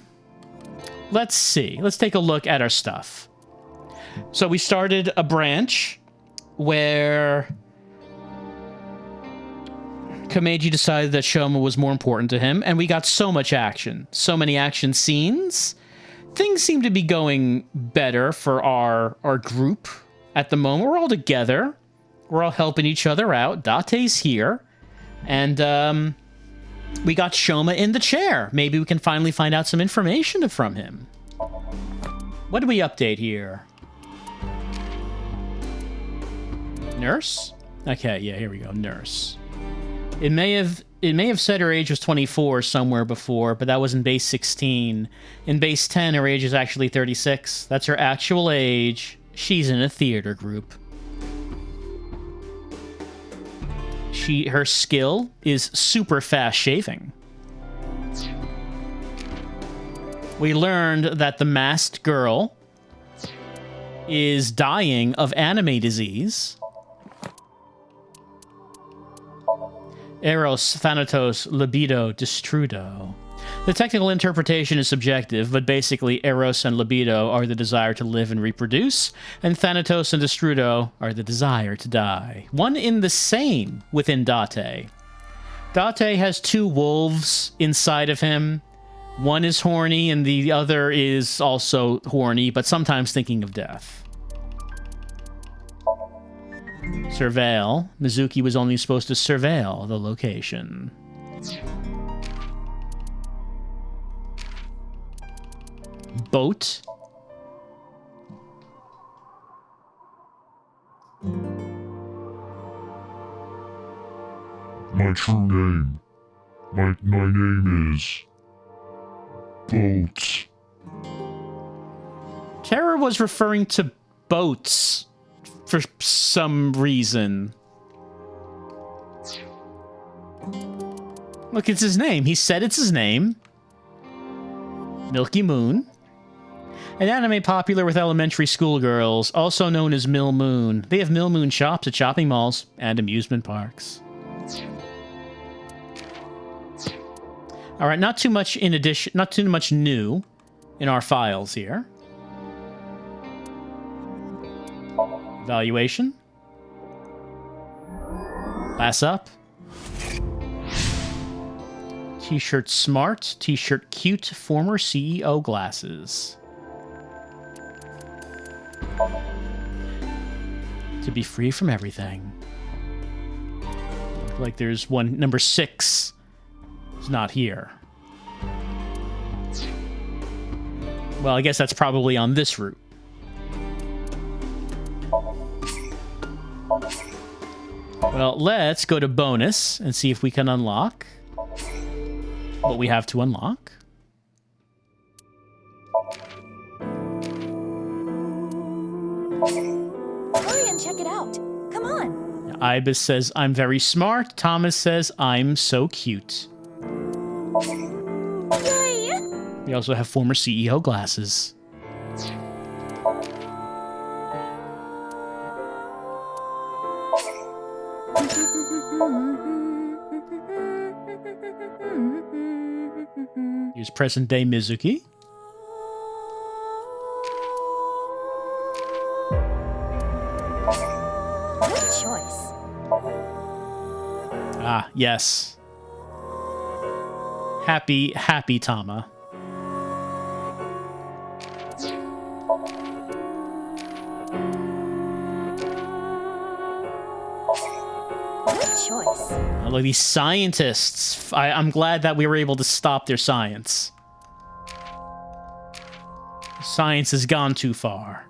let's see. Let's take a look at our stuff. So we started a branch where Komeiji decided that Shoma was more important to him, and we got so much action. So many action scenes. Things seem to be going better for our group at the moment. We're all together. We're all helping each other out. Date's here. And we got Shoma in the chair. Maybe we can finally find out some information from him. What do we update here? Nurse? Okay, yeah, here we go. Nurse. It may have said her age was 24 somewhere before, but that was in base 16. In base 10, her age is actually 36. That's her actual age. She's in a theater group. Her skill is super fast shaving. We learned that the masked girl is dying of anime disease. Eros, Thanatos, Libido, Destrudo. The technical interpretation is subjective, but basically Eros and Libido are the desire to live and reproduce, and Thanatos and Destrudo are the desire to die. One in the same within Date. Date has two wolves inside of him. One is horny, and the other is also horny, but sometimes thinking of death. Surveil. Mizuki was only supposed to surveil the location. Boat. My true name. My name is... Boat. Kara was referring to boats for some reason. Look, it's his name. He said it's his name. Milky Moon. An anime popular with elementary school girls, also known as Mill Moon. They have Mill Moon shops at shopping malls and amusement parks. All right, not too much new in our files here. Evaluation. Class up. T-shirt smart. T-shirt cute. Former CEO glasses. To be free from everything. Like there's one, number 6 is not here. Well, I guess that's probably on this route. Well, let's go to bonus and see if we can unlock what we have to unlock. Hurry and check it out. Come on. Ibis says, I'm very smart. Thomas says, I'm so cute. Yay! We also have former CEO glasses. Here's present-day Mizuki. Good choice. Ah, yes. Happy Tama. Good choice. Oh, look, these scientists. I'm glad that we were able to stop their science. Science has gone too far.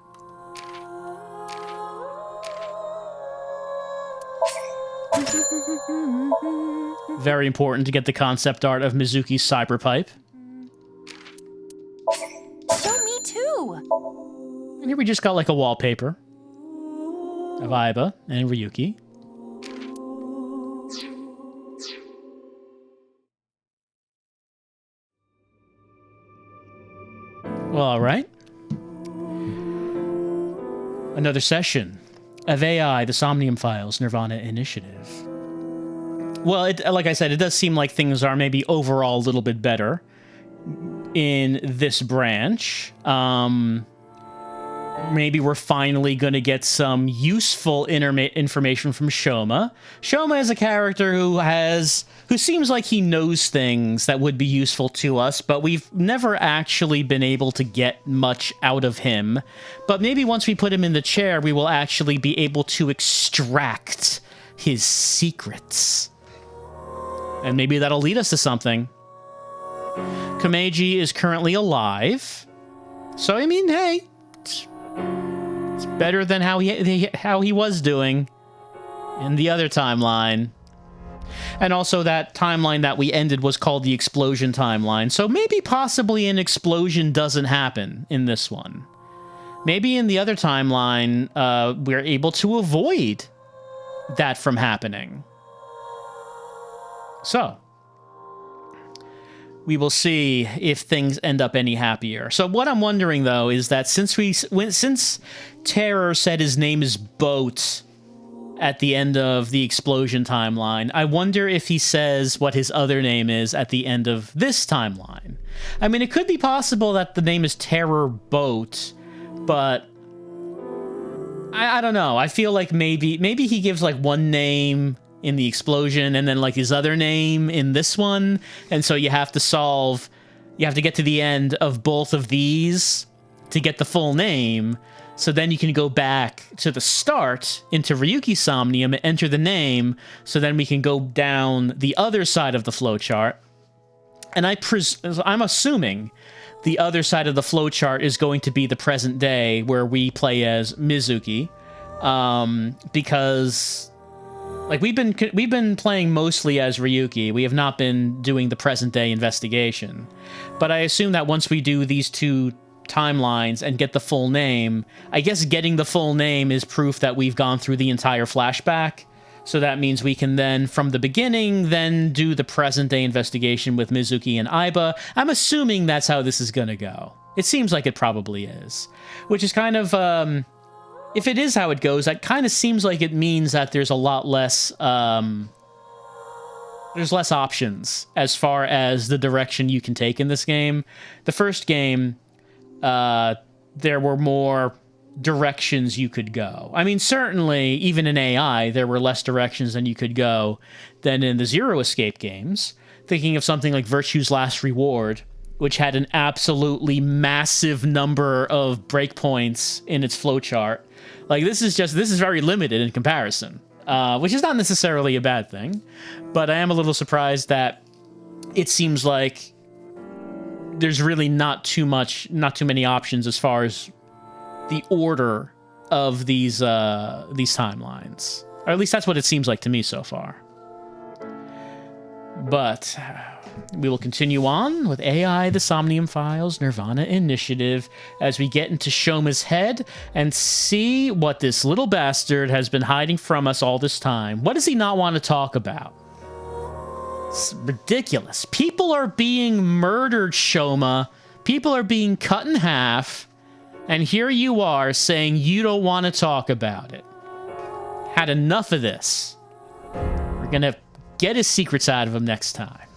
Very important to get the concept art of Mizuki's cyber pipe. Show me too. And here we just got like a wallpaper of Aiba and Ryuki. Well, all right. Another session of AI, the Somnium Files, Nirvana Initiative. Well, like I said, it does seem like things are maybe overall a little bit better in this branch. Maybe we're finally going to get some useful information from Shoma. Shoma is a character who seems like he knows things that would be useful to us, but we've never actually been able to get much out of him. But maybe once we put him in the chair, we will actually be able to extract his secrets. And maybe that'll lead us to something. Komeiji is currently alive. So, I mean, hey, it's better than how he was doing. in the other timeline. And also that timeline that we ended was called the explosion timeline. So maybe possibly an explosion doesn't happen in this one. Maybe in the other timeline, we're able to avoid that from happening. So we will see if things end up any happier. So what I'm wondering, though, is that since Terror said his name is Boat at the end of the explosion timeline, I wonder if he says what his other name is at the end of this timeline. I mean, it could be possible that the name is Terror Boat, but I don't know. I feel like maybe he gives like one name in the explosion and then like his other name in this one, and so you have to get to the end of both of these to get the full name, so then you can go back to the start into Ryuki Somnium and enter the name, so then we can go down the other side of the flowchart. And I'm assuming the other side of the flowchart is going to be the present day where we play as Mizuki, because like we've been playing mostly as Ryuki. We have not been doing the present day investigation. But I assume that once we do these two timelines and get the full name, I guess getting the full name is proof that we've gone through the entire flashback. So that means we can then, from the beginning, then do the present day investigation with Mizuki and Aiba. I'm assuming that's how this is going to go. It seems like it probably is. Which is kind of, if it is how it goes, that kind of seems like it means that there's a lot less, there's less options as far as the direction you can take in this game. The first game, there were more directions you could go. I mean, certainly, even in AI, there were less directions than you could go than in the Zero Escape games. Thinking of something like Virtue's Last Reward, which had an absolutely massive number of breakpoints in its flowchart. Like, this is very limited in comparison, which is not necessarily a bad thing, but I am a little surprised that it seems like there's really not too many options as far as the order of these timelines. Or at least that's what it seems like to me so far. But we will continue on with AI, the Somnium Files, Nirvana Initiative, as we get into Shoma's head and see what this little bastard has been hiding from us all this time. What does he not want to talk about? It's ridiculous. People are being murdered, Shoma. People are being cut in half. And here you are saying you don't want to talk about it. Had enough of this. We're going to get his secrets out of him next time.